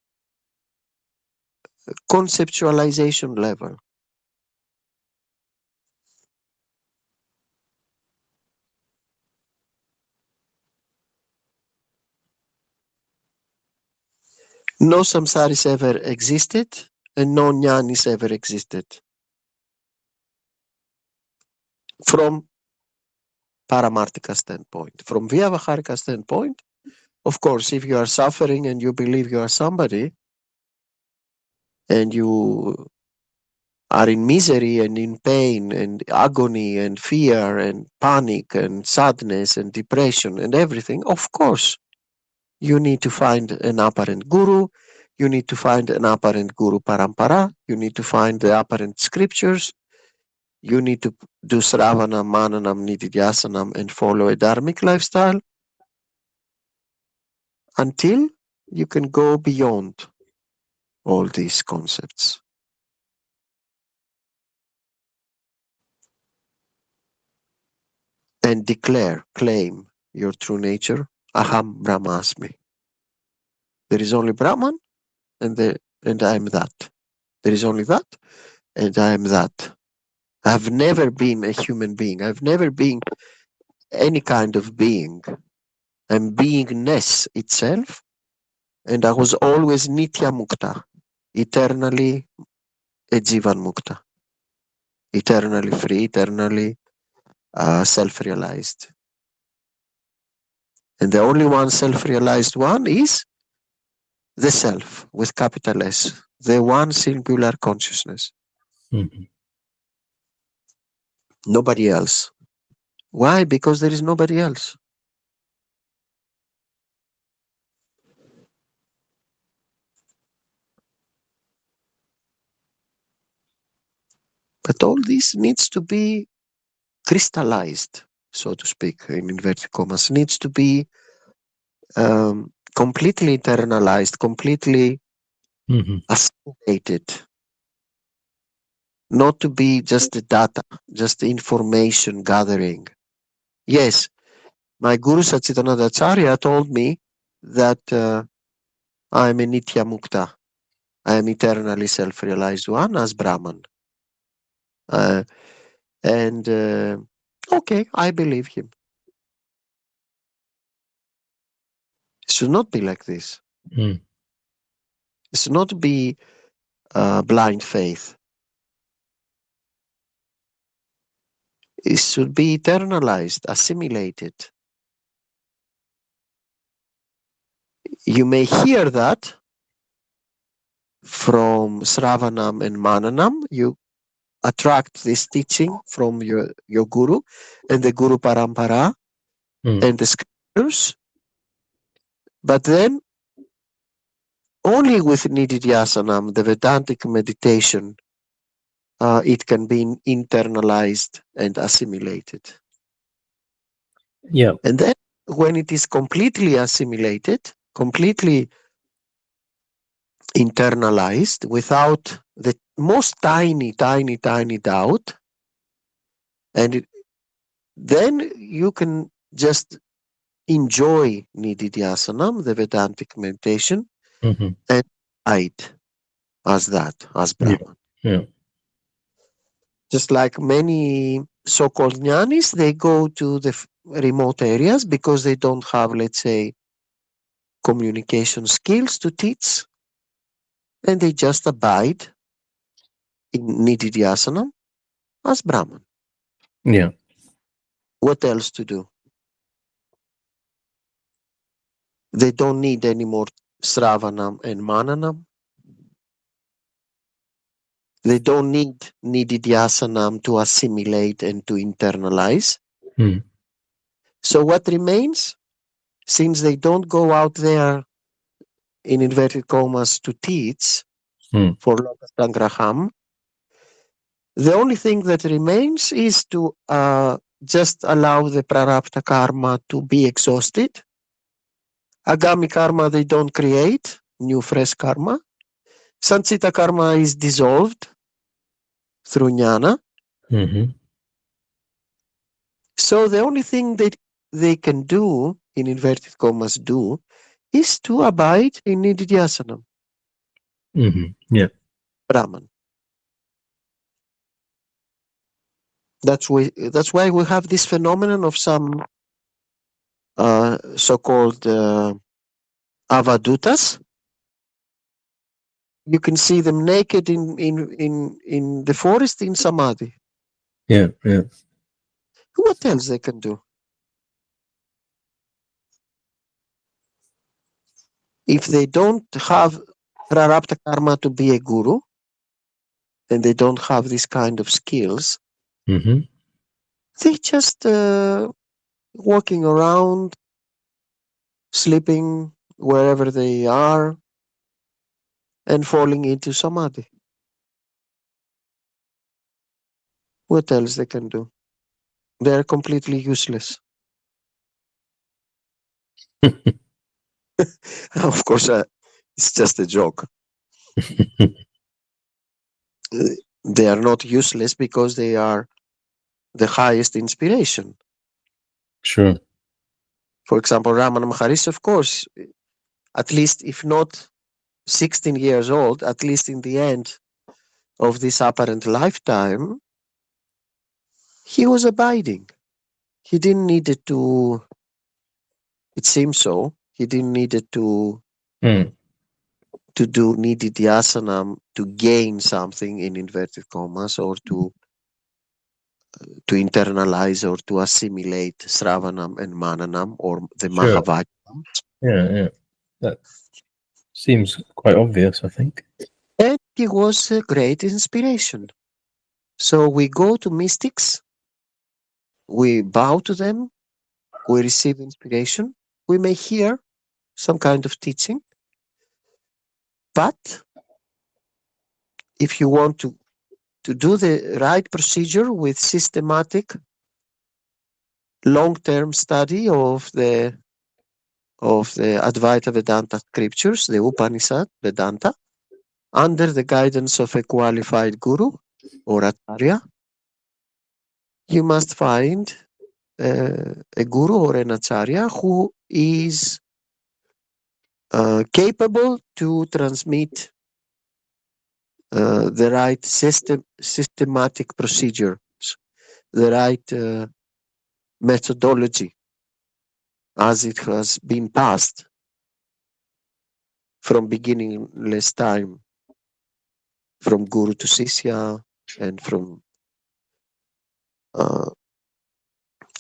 [SPEAKER 2] conceptualization level. No samsaris ever existed, and no jnanis ever existed. From Paramarthika standpoint. From Vyavaharika standpoint, of course, if you are suffering and you believe you are somebody, and you are in misery and in pain and agony and fear and panic and sadness and depression and everything, of course, you need to find an apparent guru, you need to find an apparent guru parampara, you need to find the apparent scriptures, you need to do sravanam, mananam, nididhyasanam and follow a dharmic lifestyle until you can go beyond all these concepts. And declare, claim your true nature, aham brahmasmi. There is only Brahman and I am that. There is only that and I am that. I've never been a human being. I've never been any kind of being. I'm beingness itself, and I was always nitya mukta, eternally a jivan mukta, eternally free, eternally self-realized. And the only one self-realized one is the self with capital S, the one singular consciousness.
[SPEAKER 3] Mm-hmm.
[SPEAKER 2] Nobody else. Why? Because there is nobody else. But all this needs to be crystallized, so to speak, in inverted commas, needs to be completely internalized, completely assimilated, not to be just the data, just the information gathering. Yes, my Guru Sacchidananda Acharya told me that I am a Nitya Mukta. I am eternally self-realized one as Brahman. Okay, I believe him. It should not be like this. It should not be blind faith. It should be eternalized, assimilated. You may hear that from Sravanam and Mananam. You attract this teaching from your Guru and the Guru Parampara and the scriptures. But then, only with Nididhyasanam, the Vedantic meditation, it can be internalized and assimilated.
[SPEAKER 3] Yeah.
[SPEAKER 2] And then, when it is completely assimilated, completely internalized, without the most tiny doubt, and then you can just enjoy Nididhyasanam, the Vedantic meditation, and hide as that, as Brahman.
[SPEAKER 3] Yeah.
[SPEAKER 2] Just like many so-called Jnanis, they go to the remote areas because they don't have, let's say, communication skills to teach, and they just abide in Nididhyasanam as Brahman.
[SPEAKER 3] Yeah.
[SPEAKER 2] What else to do? They don't need any more Sravanam and Mananam. They don't need Nididhyasanam to assimilate and to internalize. So what remains, since they don't go out there in inverted commas to teach for Loka Sangraham, the only thing that remains is to just allow the prarabdha karma to be exhausted. Agami karma, they don't create new fresh karma. Sanchita karma is dissolved through jnana. So the only thing that they can do, in inverted commas do, is to abide in Nididhyasanam.
[SPEAKER 3] Yeah.
[SPEAKER 2] Brahman. That's why we have this phenomenon of some so-called avadutas. You can see them naked in the forest in samadhi.
[SPEAKER 3] Yeah. Yeah.
[SPEAKER 2] What else they can do? If they don't have prarabdha karma to be a guru, and they don't have this kind of skills, they just walking around, sleeping wherever they are, and falling into samadhi. What else they can do? They're completely useless. Of course, it's just a joke. They are not useless because they are the highest inspiration.
[SPEAKER 3] Sure.
[SPEAKER 2] For example, Ramana Maharishi, of course, at least if not 16 years old, at least in the end of this apparent lifetime, he was abiding. He didn't need it to, it seems so, he didn't need it to do nididhyasanam to gain something in inverted commas, or to internalize or to assimilate Sravanam and Mananam or the Mahavajram.
[SPEAKER 3] Yeah. That seems quite obvious, I think.
[SPEAKER 2] And he was a great inspiration. So we go to mystics, we bow to them, we receive inspiration, we may hear some kind of teaching, but if you want to to do the right procedure with systematic long-term study of the Advaita Vedanta scriptures, the Upanishad Vedanta, under the guidance of a qualified guru or acharya. You must find a guru or an acharya who is capable to transmit the right systematic procedures, the right methodology as it has been passed from beginningless time, from guru to sisya, and from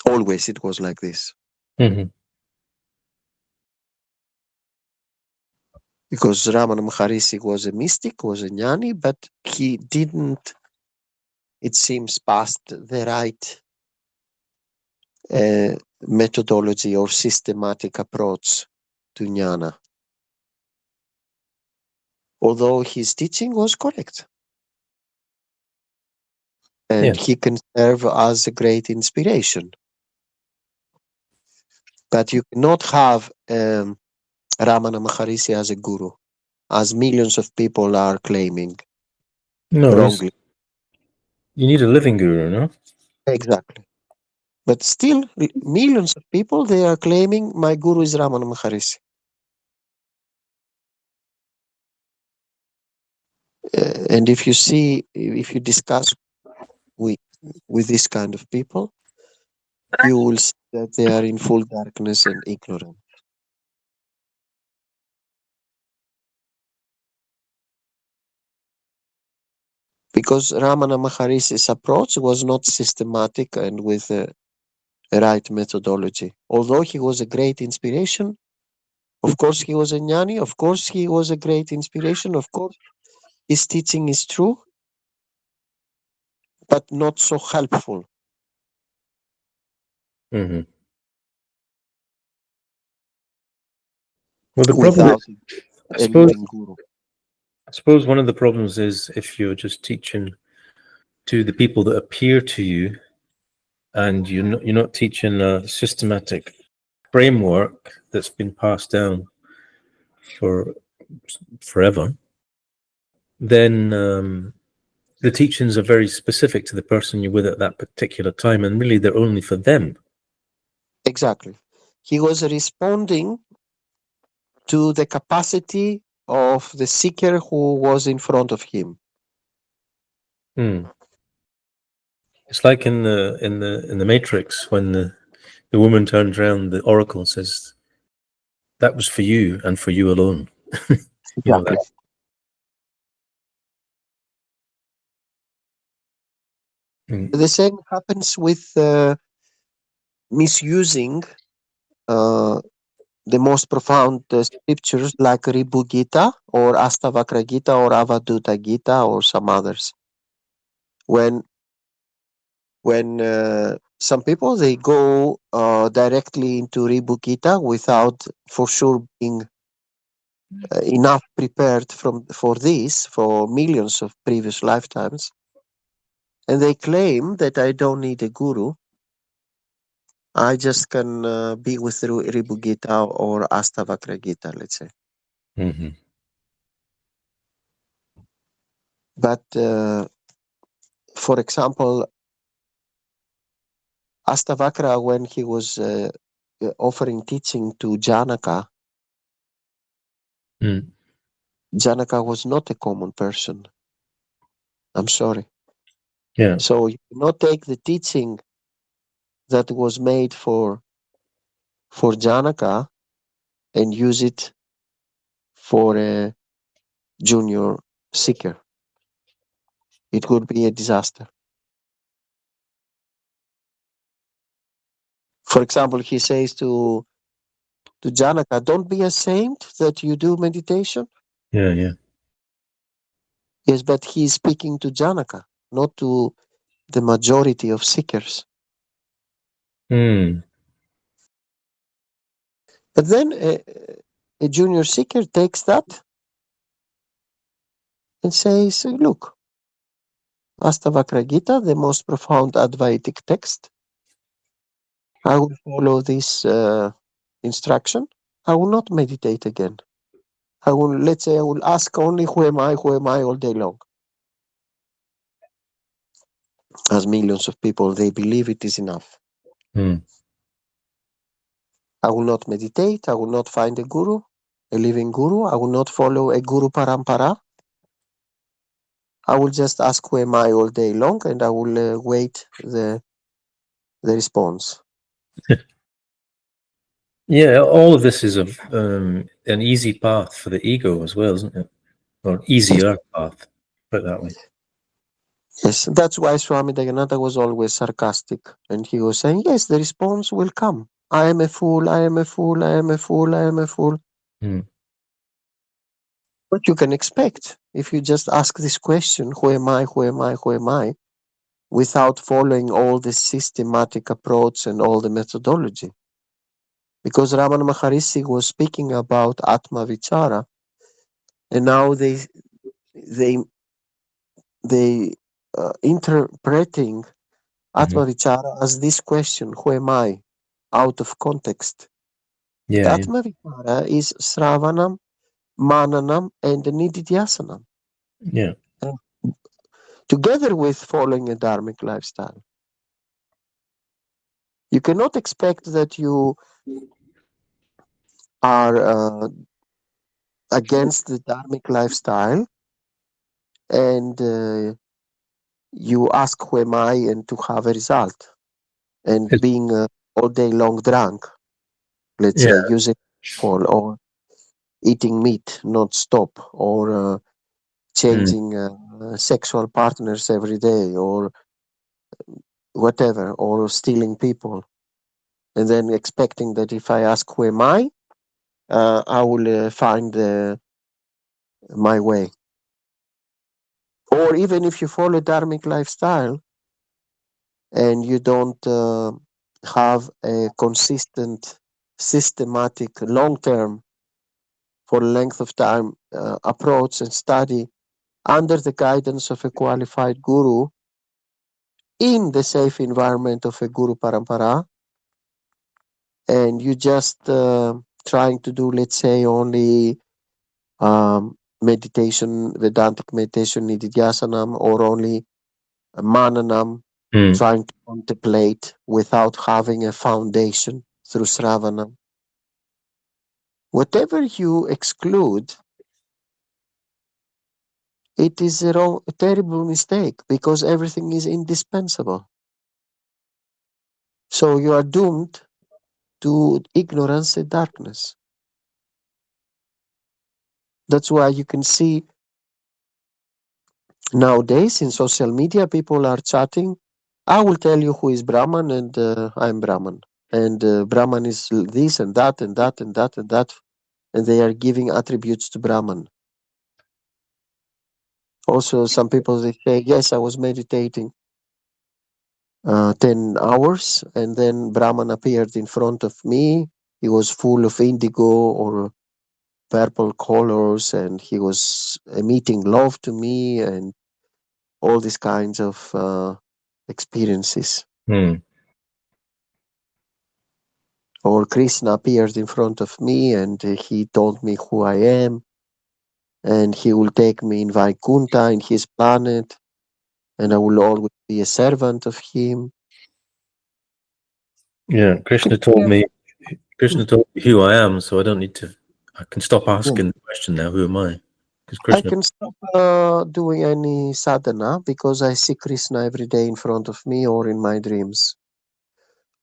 [SPEAKER 2] always it was like this.
[SPEAKER 3] Mm-hmm.
[SPEAKER 2] Because Ramana Maharishi was a mystic, was a Jnani, but he didn't, it seems, pass the right methodology or systematic approach to Jnana. Although his teaching was correct. And
[SPEAKER 3] Yeah.
[SPEAKER 2] he can serve as a great inspiration. But you cannot have Ramana Maharishi as a guru, as millions of people are claiming
[SPEAKER 3] No,
[SPEAKER 2] wrongly.
[SPEAKER 3] you need a living guru, no?
[SPEAKER 2] Exactly. But still, millions of people, they are claiming my guru is Ramana Maharishi. And if you discuss with this kind of people, you will see that they are in full darkness and ignorant. Because Ramana Maharishi's approach was not systematic and with a right methodology. Although he was a great inspiration, of course he was a Jnani, of course he was a great inspiration, of course his teaching is true, but not so helpful.
[SPEAKER 3] Mm-hmm. Well, the problem
[SPEAKER 2] Without
[SPEAKER 3] is,
[SPEAKER 2] a living guru.
[SPEAKER 3] I suppose one of the problems is if you're just teaching to the people that appear to you, and you're not teaching a systematic framework that's been passed down for forever, then the teachings are very specific to the person you're with at that particular time, and really they're only for them.
[SPEAKER 2] Exactly. He was responding to the capacity of the seeker who was in front of him.
[SPEAKER 3] It's like in the Matrix when the woman turns around, the oracle says, "That was for you and for you alone." You know that.
[SPEAKER 2] The same happens with misusing the most profound scriptures like Ribu Gita or Astavakra Gita or Avaduta Gita or some others. When some people, they go directly into Ribu Gita without for sure being enough prepared for millions of previous lifetimes, and they claim that I don't need a guru, I just can be with Ribu Gita or Astavakra Gita, let's say.
[SPEAKER 3] Mm-hmm.
[SPEAKER 2] But for example, Astavakra, when he was offering teaching to Janaka, Janaka was not a common person. I'm sorry.
[SPEAKER 3] Yeah.
[SPEAKER 2] So you cannot take the teaching that was made for Janaka and use it for a junior seeker. It would be a disaster. For example, he says to Janaka, don't be ashamed that you do meditation.
[SPEAKER 3] Yeah.
[SPEAKER 2] Yes, but he is speaking to Janaka, not to the majority of seekers. But then a junior seeker takes that and says, look, Astavakra Gita, the most profound Advaitic text. I will follow this instruction. I will not meditate again. I will, let's say, I will ask only who am I all day long. As millions of people, they believe it is enough.
[SPEAKER 3] Mm.
[SPEAKER 2] I will not meditate. I will not find a guru, a living guru. I will not follow a guru parampara. I will just ask who am I all day long, and I will wait the response.
[SPEAKER 3] Yeah, all of this is an easy path for the ego as well, isn't it? Or an easier path, put it that way.
[SPEAKER 2] Yes, that's why Swami Dayananda was always sarcastic, and he was saying, yes, the response will come. I am a fool, I am a fool, I am a fool, I am a fool.
[SPEAKER 3] Mm.
[SPEAKER 2] What you can expect if you just ask this question, who am I, who am I, who am I, without following all the systematic approach and all the methodology. Because Ramana Maharishi was speaking about Atma Vichara, and now they interpreting Atma Vichara as this question, who am I, out of context.
[SPEAKER 3] Yeah,
[SPEAKER 2] But Atma Vichara is Sravanam, Mananam, and Nididhyasanam.
[SPEAKER 3] yeah.
[SPEAKER 2] Together with following a dharmic lifestyle. You cannot expect that you are against the dharmic lifestyle and you ask who am I and to have a result. And
[SPEAKER 3] It's-
[SPEAKER 2] being all day long drunk, let's
[SPEAKER 3] yeah.
[SPEAKER 2] say, using alcohol or eating meat non-stop or changing sexual partners every day or whatever, or stealing people. And then expecting that if I ask who am I will find my way. Or even if you follow dharmic lifestyle and you don't have a consistent, systematic, long-term, for length of time approach and study under the guidance of a qualified guru in the safe environment of a guru parampara, and you just trying to do, let's say, only meditation, Vedantic meditation, Nididhyasanam, or only Mananam, trying to contemplate without having a foundation through Sravanam. Whatever you exclude, it is a terrible mistake because everything is indispensable. So you are doomed to ignorance and darkness. That's why you can see nowadays in social media, people are chatting. I will tell you who is Brahman and I'm Brahman. And Brahman is this and that and that and that and that. And they are giving attributes to Brahman. Also, some people, they say, yes, I was meditating 10 hours and then Brahman appeared in front of me. He was full of indigo or purple colors and he was emitting love to me and all these kinds of experiences. Or Krishna appeared in front of me and he told me who I am and he will take me in Vaikuntha, in his planet, and I will always be a servant of him.
[SPEAKER 3] Yeah, Krishna told me who I am, so I don't need to, I can stop asking the question now, who am I? Because
[SPEAKER 2] I
[SPEAKER 3] Krishna...
[SPEAKER 2] can stop doing any sadhana because I see Krishna every day in front of me or in my dreams,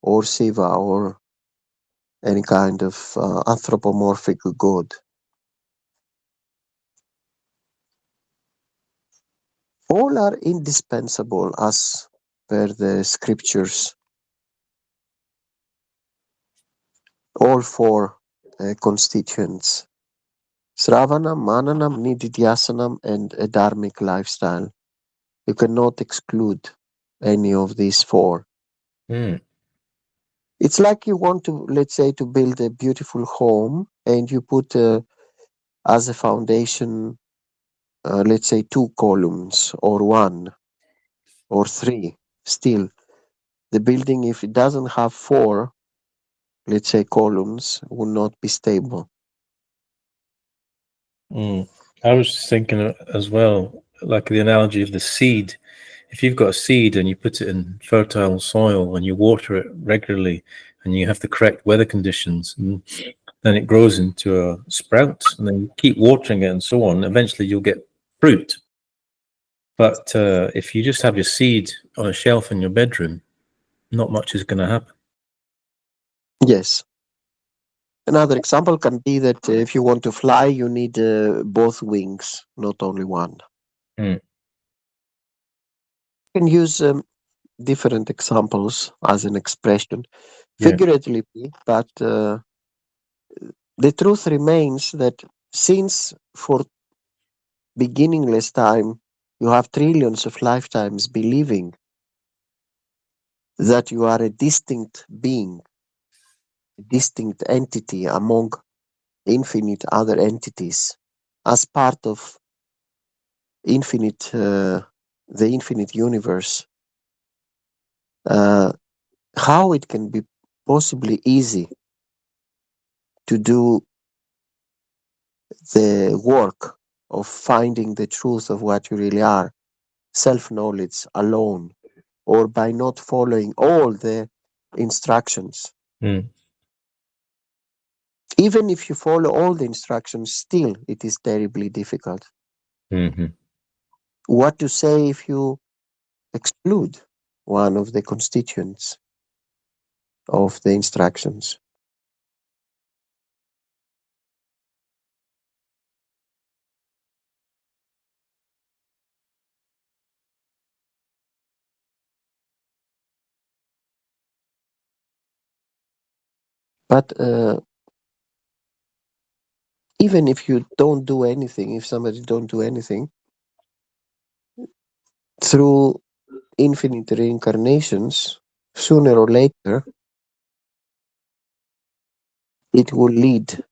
[SPEAKER 2] or Shiva, or any kind of anthropomorphic god. All are indispensable as per the scriptures. All four constituents. Sravanam, Mananam, Nididhyasanam, and a dharmic lifestyle. You cannot exclude any of these four. It's like you want to, let's say, to build a beautiful home and you put as a foundation, let's say, 2 columns or 1. or 3, still the building, if it doesn't have 4, let's say, columns, will not be stable.
[SPEAKER 3] I was thinking as well, like the analogy of the seed. If you've got a seed and you put it in fertile soil and you water it regularly and you have the correct weather conditions, and then it grows into a sprout, and then you keep watering it and so on, eventually you'll get fruit. But if you just have your seed on a shelf in your bedroom, not much is going to happen.
[SPEAKER 2] Yes. Another example can be that if you want to fly, you need both wings, not only one.
[SPEAKER 3] Mm.
[SPEAKER 2] You can use different examples as an expression,
[SPEAKER 3] Yeah.
[SPEAKER 2] figuratively, but the truth remains that since for beginningless time you have trillions of lifetimes believing that you are a distinct being, a distinct entity among infinite other entities, as part of infinite, the infinite universe, how it can be possibly easy to do the work of finding the truth of what you really are, self-knowledge alone, or by not following all the instructions.
[SPEAKER 3] Mm.
[SPEAKER 2] Even if you follow all the instructions, still it is terribly difficult.
[SPEAKER 3] Mm-hmm.
[SPEAKER 2] What to say if you exclude one of the constituents of the instructions? But even if you don't do anything, if somebody don't do anything, through infinite reincarnations, sooner or later, it will lead,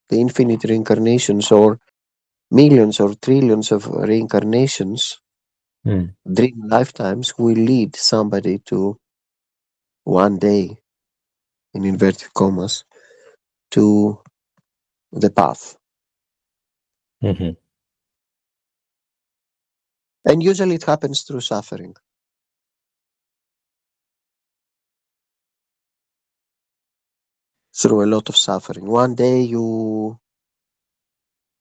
[SPEAKER 2] the infinite reincarnations or millions or trillions of reincarnations, dream lifetimes, will lead somebody to one day, in inverted commas, to the path.
[SPEAKER 3] Mm-hmm.
[SPEAKER 2] And usually it happens through suffering. Through a lot of suffering. One day you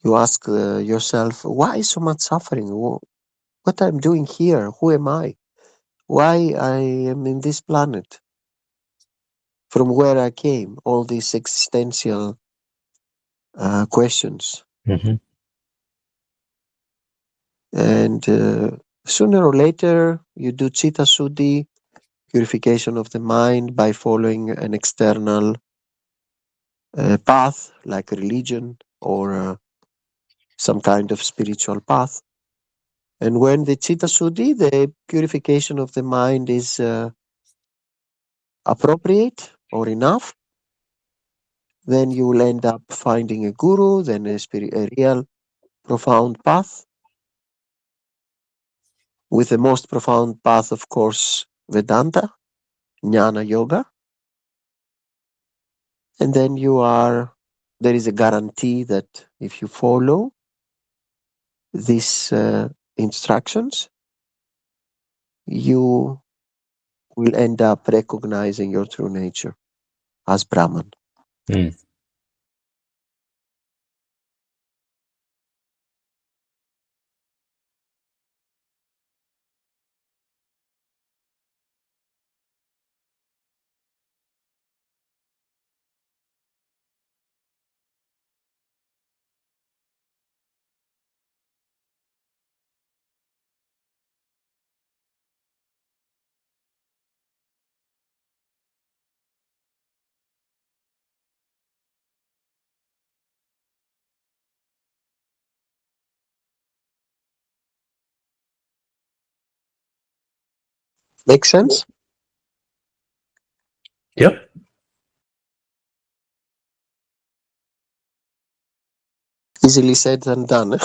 [SPEAKER 2] ask yourself, why so much suffering? What I'm doing here? Who am I? Why I am in this planet? From where I came? All these existential questions.
[SPEAKER 3] Mm-hmm.
[SPEAKER 2] And sooner or later, you do chitta suddhi, purification of the mind by following an external path like religion or some kind of spiritual path. And when the chitta suddhi, the purification of the mind, is appropriate or enough, then you will end up finding a guru, then a real profound path. With the most profound path, of course, Vedanta, Jnana Yoga. And then there is a guarantee that if you follow these instructions, you will end up recognizing your true nature as Brahman.
[SPEAKER 3] Mm.
[SPEAKER 2] Make sense?
[SPEAKER 3] Yep.
[SPEAKER 2] Easily said than done.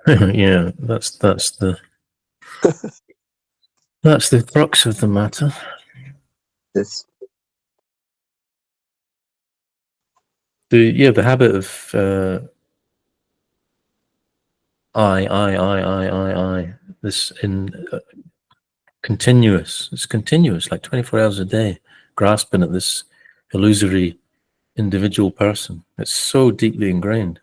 [SPEAKER 3] Yeah, that's the That's the crux of the matter.
[SPEAKER 2] Yes.
[SPEAKER 3] The habit of I. This continuous. It's continuous, like 24 hours a day, grasping at this illusory individual person. It's so deeply ingrained.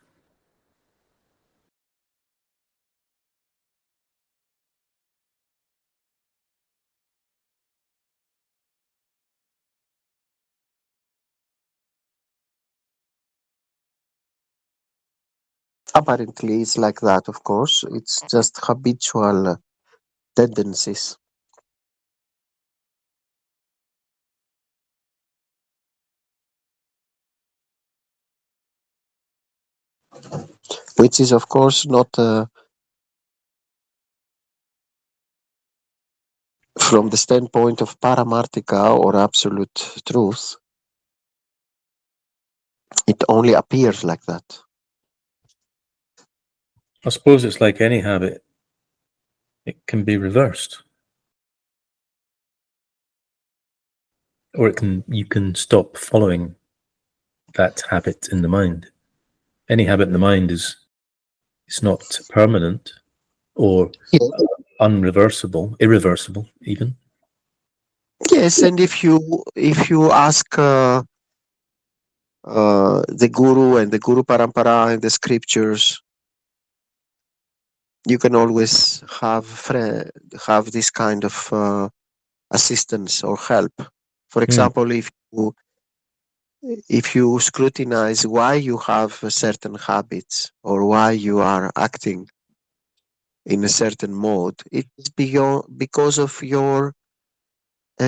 [SPEAKER 2] Apparently, it's like that, of course. It's just habitual tendencies. Which is, of course, not from the standpoint of Paramartika or absolute truth. It only appears like that.
[SPEAKER 3] I suppose it's like any habit. It can be reversed. Or you can stop following that habit in the mind. Any habit in the mind it's not permanent or unreversible, irreversible even.
[SPEAKER 2] Yes, and if you ask the Guru and the Guru Parampara and the scriptures, you can always have this kind of assistance or help. For example, if you scrutinize why you have certain habits or why you are acting in a certain mode, it is because of your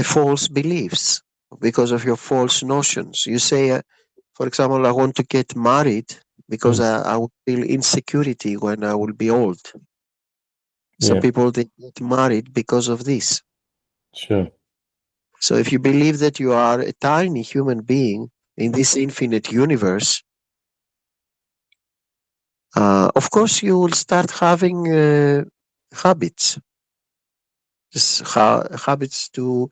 [SPEAKER 2] false beliefs, because of your false notions. You say, for example, I want to get married because I will feel insecurity when I will be old. Some people, they get married because of this.
[SPEAKER 3] Sure.
[SPEAKER 2] So if you believe that you are a tiny human being in this infinite universe, of course you will start having habits. Habits to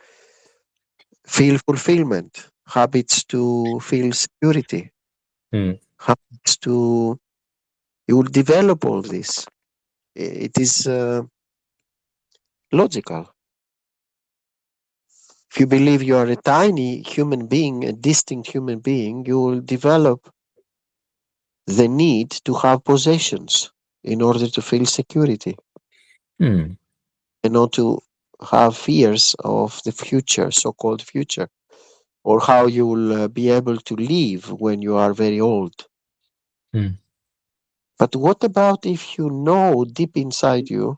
[SPEAKER 2] feel fulfillment, habits to feel security, habits to, you will develop all this. It is logical. If you believe you are a tiny human being, a distinct human being, you will develop the need to have possessions in order to feel security. And not to have fears of the future, so-called future, or how you will be able to live when you are very old. But what about if you know deep inside you,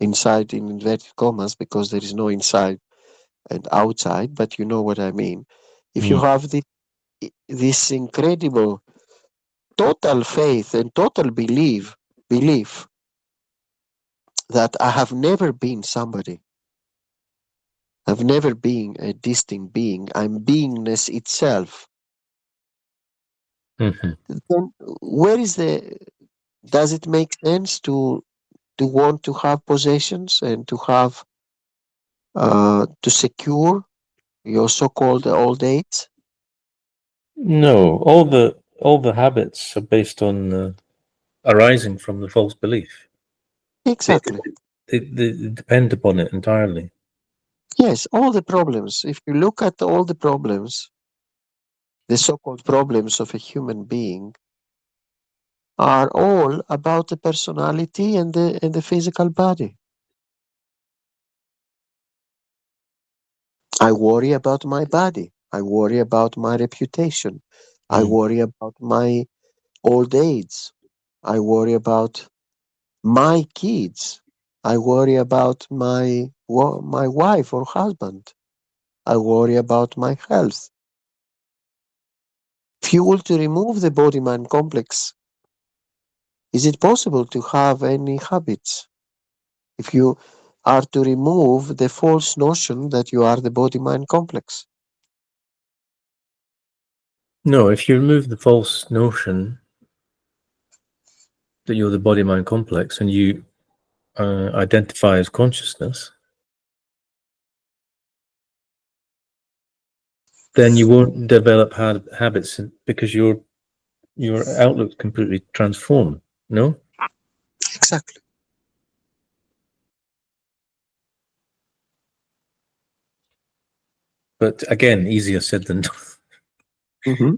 [SPEAKER 2] inside in inverted commas, because there is no inside and outside, but you know what I mean. If you have this incredible total faith and total belief that I have never been somebody, I've never been a distinct being, I'm beingness itself, then where is does it make sense to want to have possessions and to have to secure your so-called old age?
[SPEAKER 3] No, all the habits are based on arising from the false belief.
[SPEAKER 2] Exactly.
[SPEAKER 3] They depend upon it entirely.
[SPEAKER 2] Yes, all the problems. If you look at all the problems, the so-called problems of a human being, are all about the personality and the physical body. I worry about my body. I worry about my reputation. I worry about my old age. I worry about my kids. I worry about my wife or husband. I worry about my health. If you were to remove the body-mind complex, is it possible to have any habits? If you are to remove the false notion that you are the body-mind complex.
[SPEAKER 3] No, if you remove the false notion that you're the body-mind complex and you identify as consciousness, then you won't develop habits because your outlook's completely transformed. No?
[SPEAKER 2] Exactly.
[SPEAKER 3] But again, easier said than done.
[SPEAKER 2] Mm-hmm.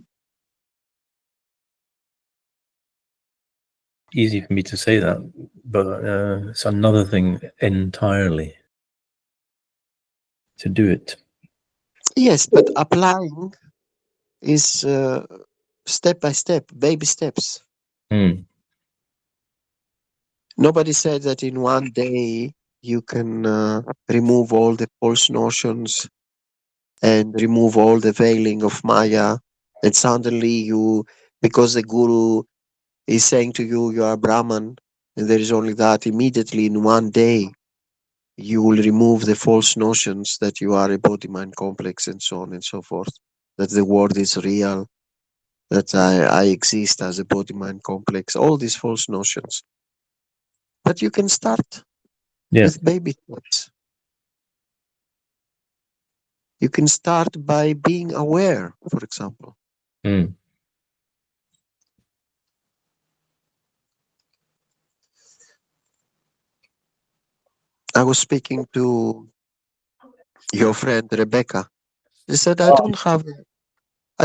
[SPEAKER 3] Easy for me to say that, but it's another thing entirely to do it.
[SPEAKER 2] Yes, but applying is step by step, baby steps.
[SPEAKER 3] Mm.
[SPEAKER 2] Nobody said that in one day you can remove all the false notions and remove all the veiling of Maya, and suddenly you, because the guru is saying to you, you are Brahman, and there is only that, immediately in one day you will remove the false notions that you are a body-mind complex and so on and so forth, that the world is real, that I exist as a body-mind complex, all these false notions. But you can start with baby steps. You can start by being aware, for example.
[SPEAKER 3] Mm.
[SPEAKER 2] I was speaking to your friend Rebecca. She said, I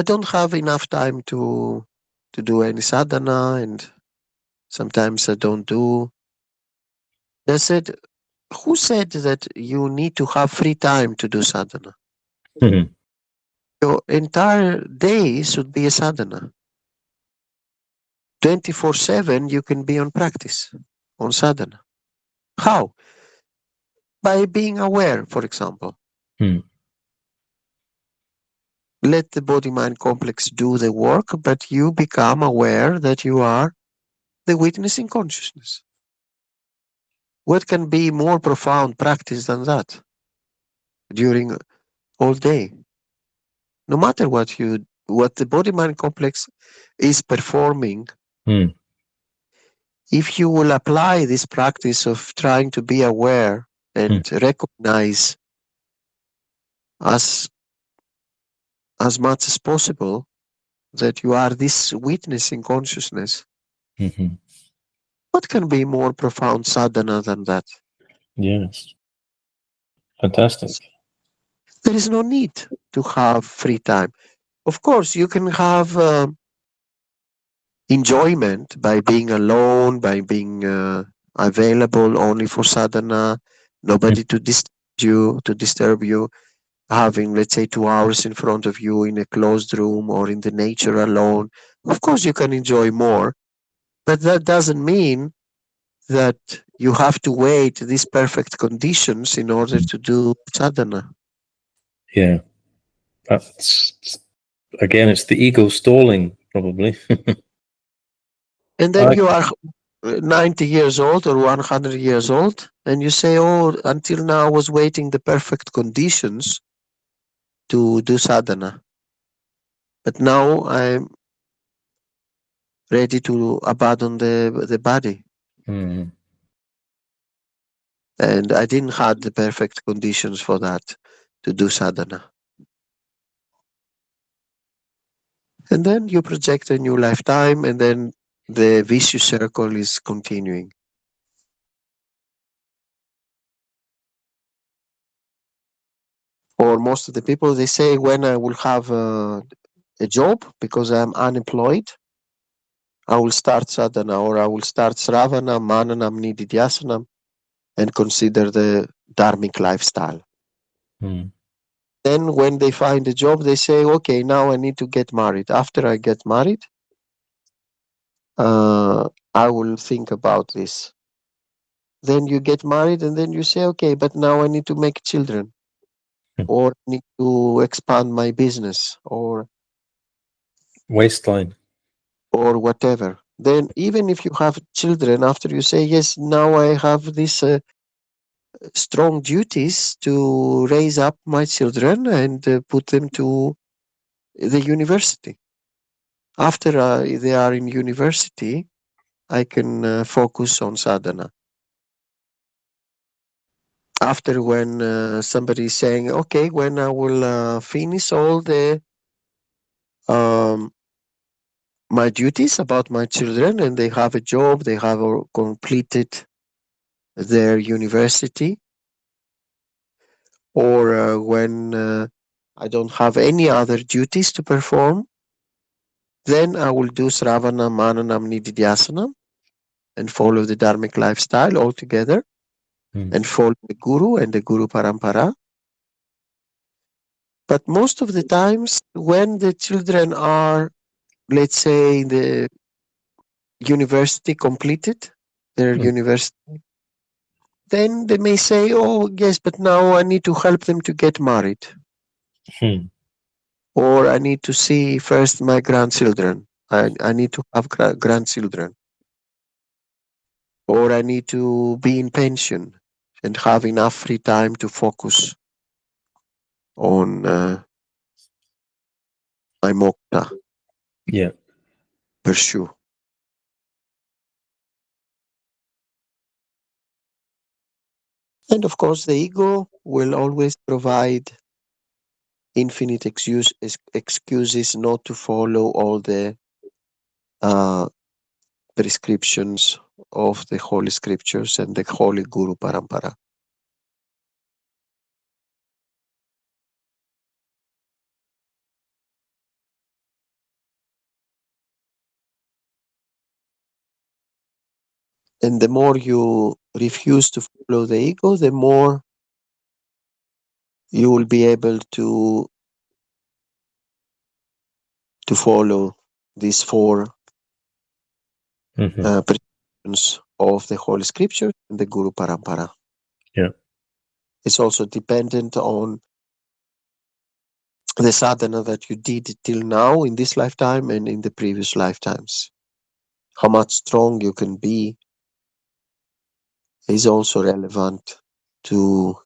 [SPEAKER 2] don't have enough time to do any sadhana, and sometimes I don't do. I said, who said that you need to have free time to do sadhana?
[SPEAKER 3] Mm-hmm.
[SPEAKER 2] Your entire day should be a sadhana. 24/7 you can be on practice, on sadhana. How? By being aware, for example.
[SPEAKER 3] Mm.
[SPEAKER 2] Let the body-mind complex do the work, but you become aware that you are the witness in consciousness. What can be more profound practice than that during all day? No matter what the body-mind complex is performing,
[SPEAKER 3] Mm.
[SPEAKER 2] if you will apply this practice of trying to be aware and recognize as much as possible that you are this witness in consciousness,
[SPEAKER 3] Mm-hmm.
[SPEAKER 2] what can be more profound sadhana than that?
[SPEAKER 3] Yes. Fantastic.
[SPEAKER 2] There is no need to have free time. Of course, you can have enjoyment by being alone, by being available only for sadhana, nobody to disturb you, having, let's say, 2 hours in front of you in a closed room or in the nature alone. Of course, you can enjoy more, but that doesn't mean that you have to wait these perfect conditions in order to do sadhana.
[SPEAKER 3] Yeah. That's, again, it's the ego stalling, probably.
[SPEAKER 2] And then you are 90 years old or 100 years old, and you say, oh, until now I was waiting the perfect conditions to do sadhana. But now I'm ready to abandon the body.
[SPEAKER 3] Mm.
[SPEAKER 2] And I didn't have the perfect conditions for that, to do sadhana. And then you project a new lifetime, and then the vicious circle is continuing. Or most of the people, they say, when I will have a job because I'm unemployed, I will start sadhana, or I will start sravana, mananam, nididhyasanam, and consider the dharmic lifestyle.
[SPEAKER 3] Mm.
[SPEAKER 2] Then when they find a job, they say, okay, now I need to get married. After I get married, I will think about this. Then you get married, and then you say, okay, but now I need to make children, or need to expand my business, or
[SPEAKER 3] Waistline.
[SPEAKER 2] whatever. Then even if you have children, after you say, yes, now I have these strong duties to raise up my children and put them to the university. After they are in university, I can focus on sadhana. after when somebody is saying, okay, when I will finish all the um, my duties about my children and they have a job, they have completed their university, or when I don't have any other duties to perform, then I will do Sravana, Mananam, Nididhyasanam and follow the Dharmic lifestyle altogether and follow the Guru and the Guru Parampara. But most of the times when the children are, let's say, in the university completed, their university, then they may say, oh, yes, but now I need to help them to get married. Or I need to see first my grandchildren. I need to have grandchildren. Or I need to be in pension and have enough free time to focus on my moksha pursue. And of course, the ego will always provide infinite excuses not to follow all the prescriptions of the Holy Scriptures and the Holy Guru Parampara. And the more you refuse to follow the ego, the more you will be able to follow these four prescriptions of the Holy Scripture and the Guru Parampara.
[SPEAKER 3] Yeah.
[SPEAKER 2] It's also dependent on the sadhana that you did till now in this lifetime and in the previous lifetimes. How much strong you can be is also relevant to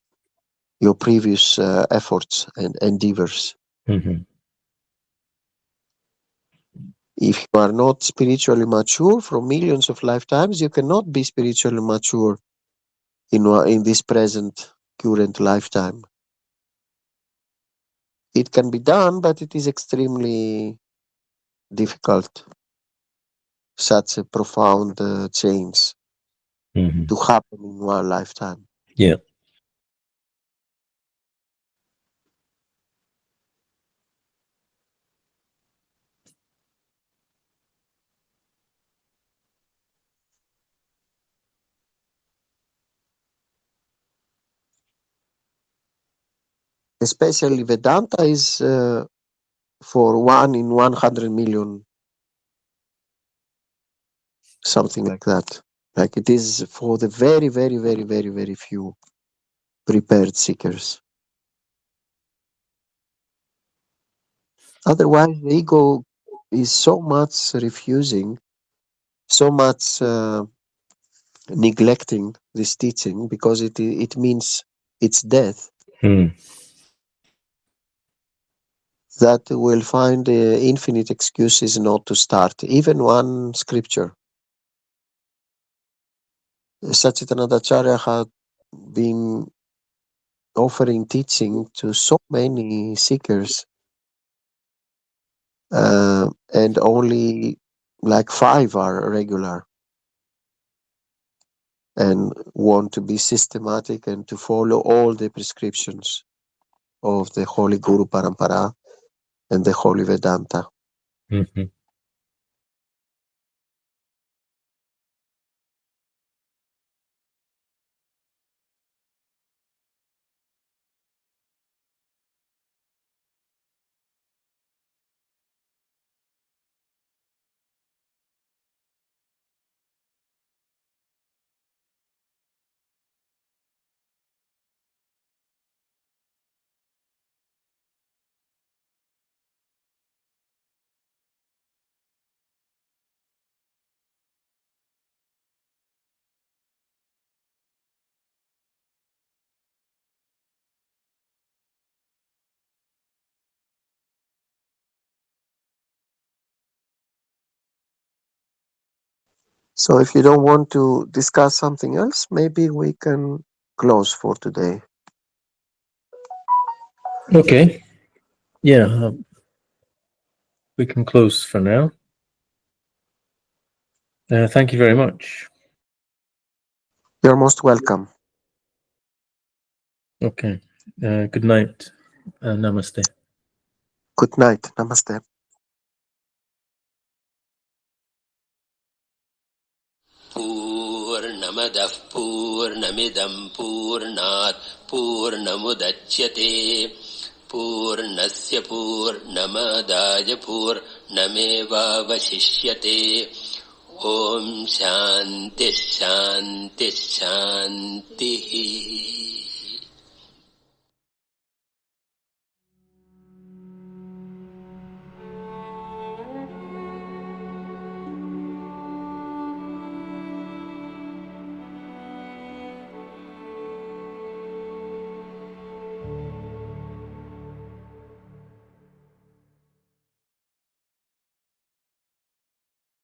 [SPEAKER 2] your previous efforts and endeavors. If you are not spiritually mature from millions of lifetimes, you cannot be spiritually mature in this present current lifetime. It can be done, but it is extremely difficult. Such a profound change to happen in one lifetime.
[SPEAKER 3] Yeah.
[SPEAKER 2] Especially Vedanta is for 1 in 100 million, something like that. Like it is for the very, very, very, very, very few prepared seekers. Otherwise, the ego is so much refusing, so much neglecting this teaching because it means its death. That will find infinite excuses not to start, even one scripture. Sacchidananda Acharya had been offering teaching to so many seekers, and only like 5 are regular and want to be systematic and to follow all the prescriptions of the Holy Guru Parampara and the Holy Vedanta. So if you don't want to discuss something else, maybe we can close for today.
[SPEAKER 3] Okay. Yeah, we can close for now. Thank you very much.
[SPEAKER 2] You're most welcome.
[SPEAKER 3] Okay. Good night. Namaste.
[SPEAKER 2] Good night. Namaste.
[SPEAKER 1] पूर्णमदः पूर्णमिदं पूर्णात् पूर्णमुदच्यते पूर्णस्य पूर्णमादाय पूर्णमेवावशिष्यते ॐ शान्तिः शान्तिः शान्तिः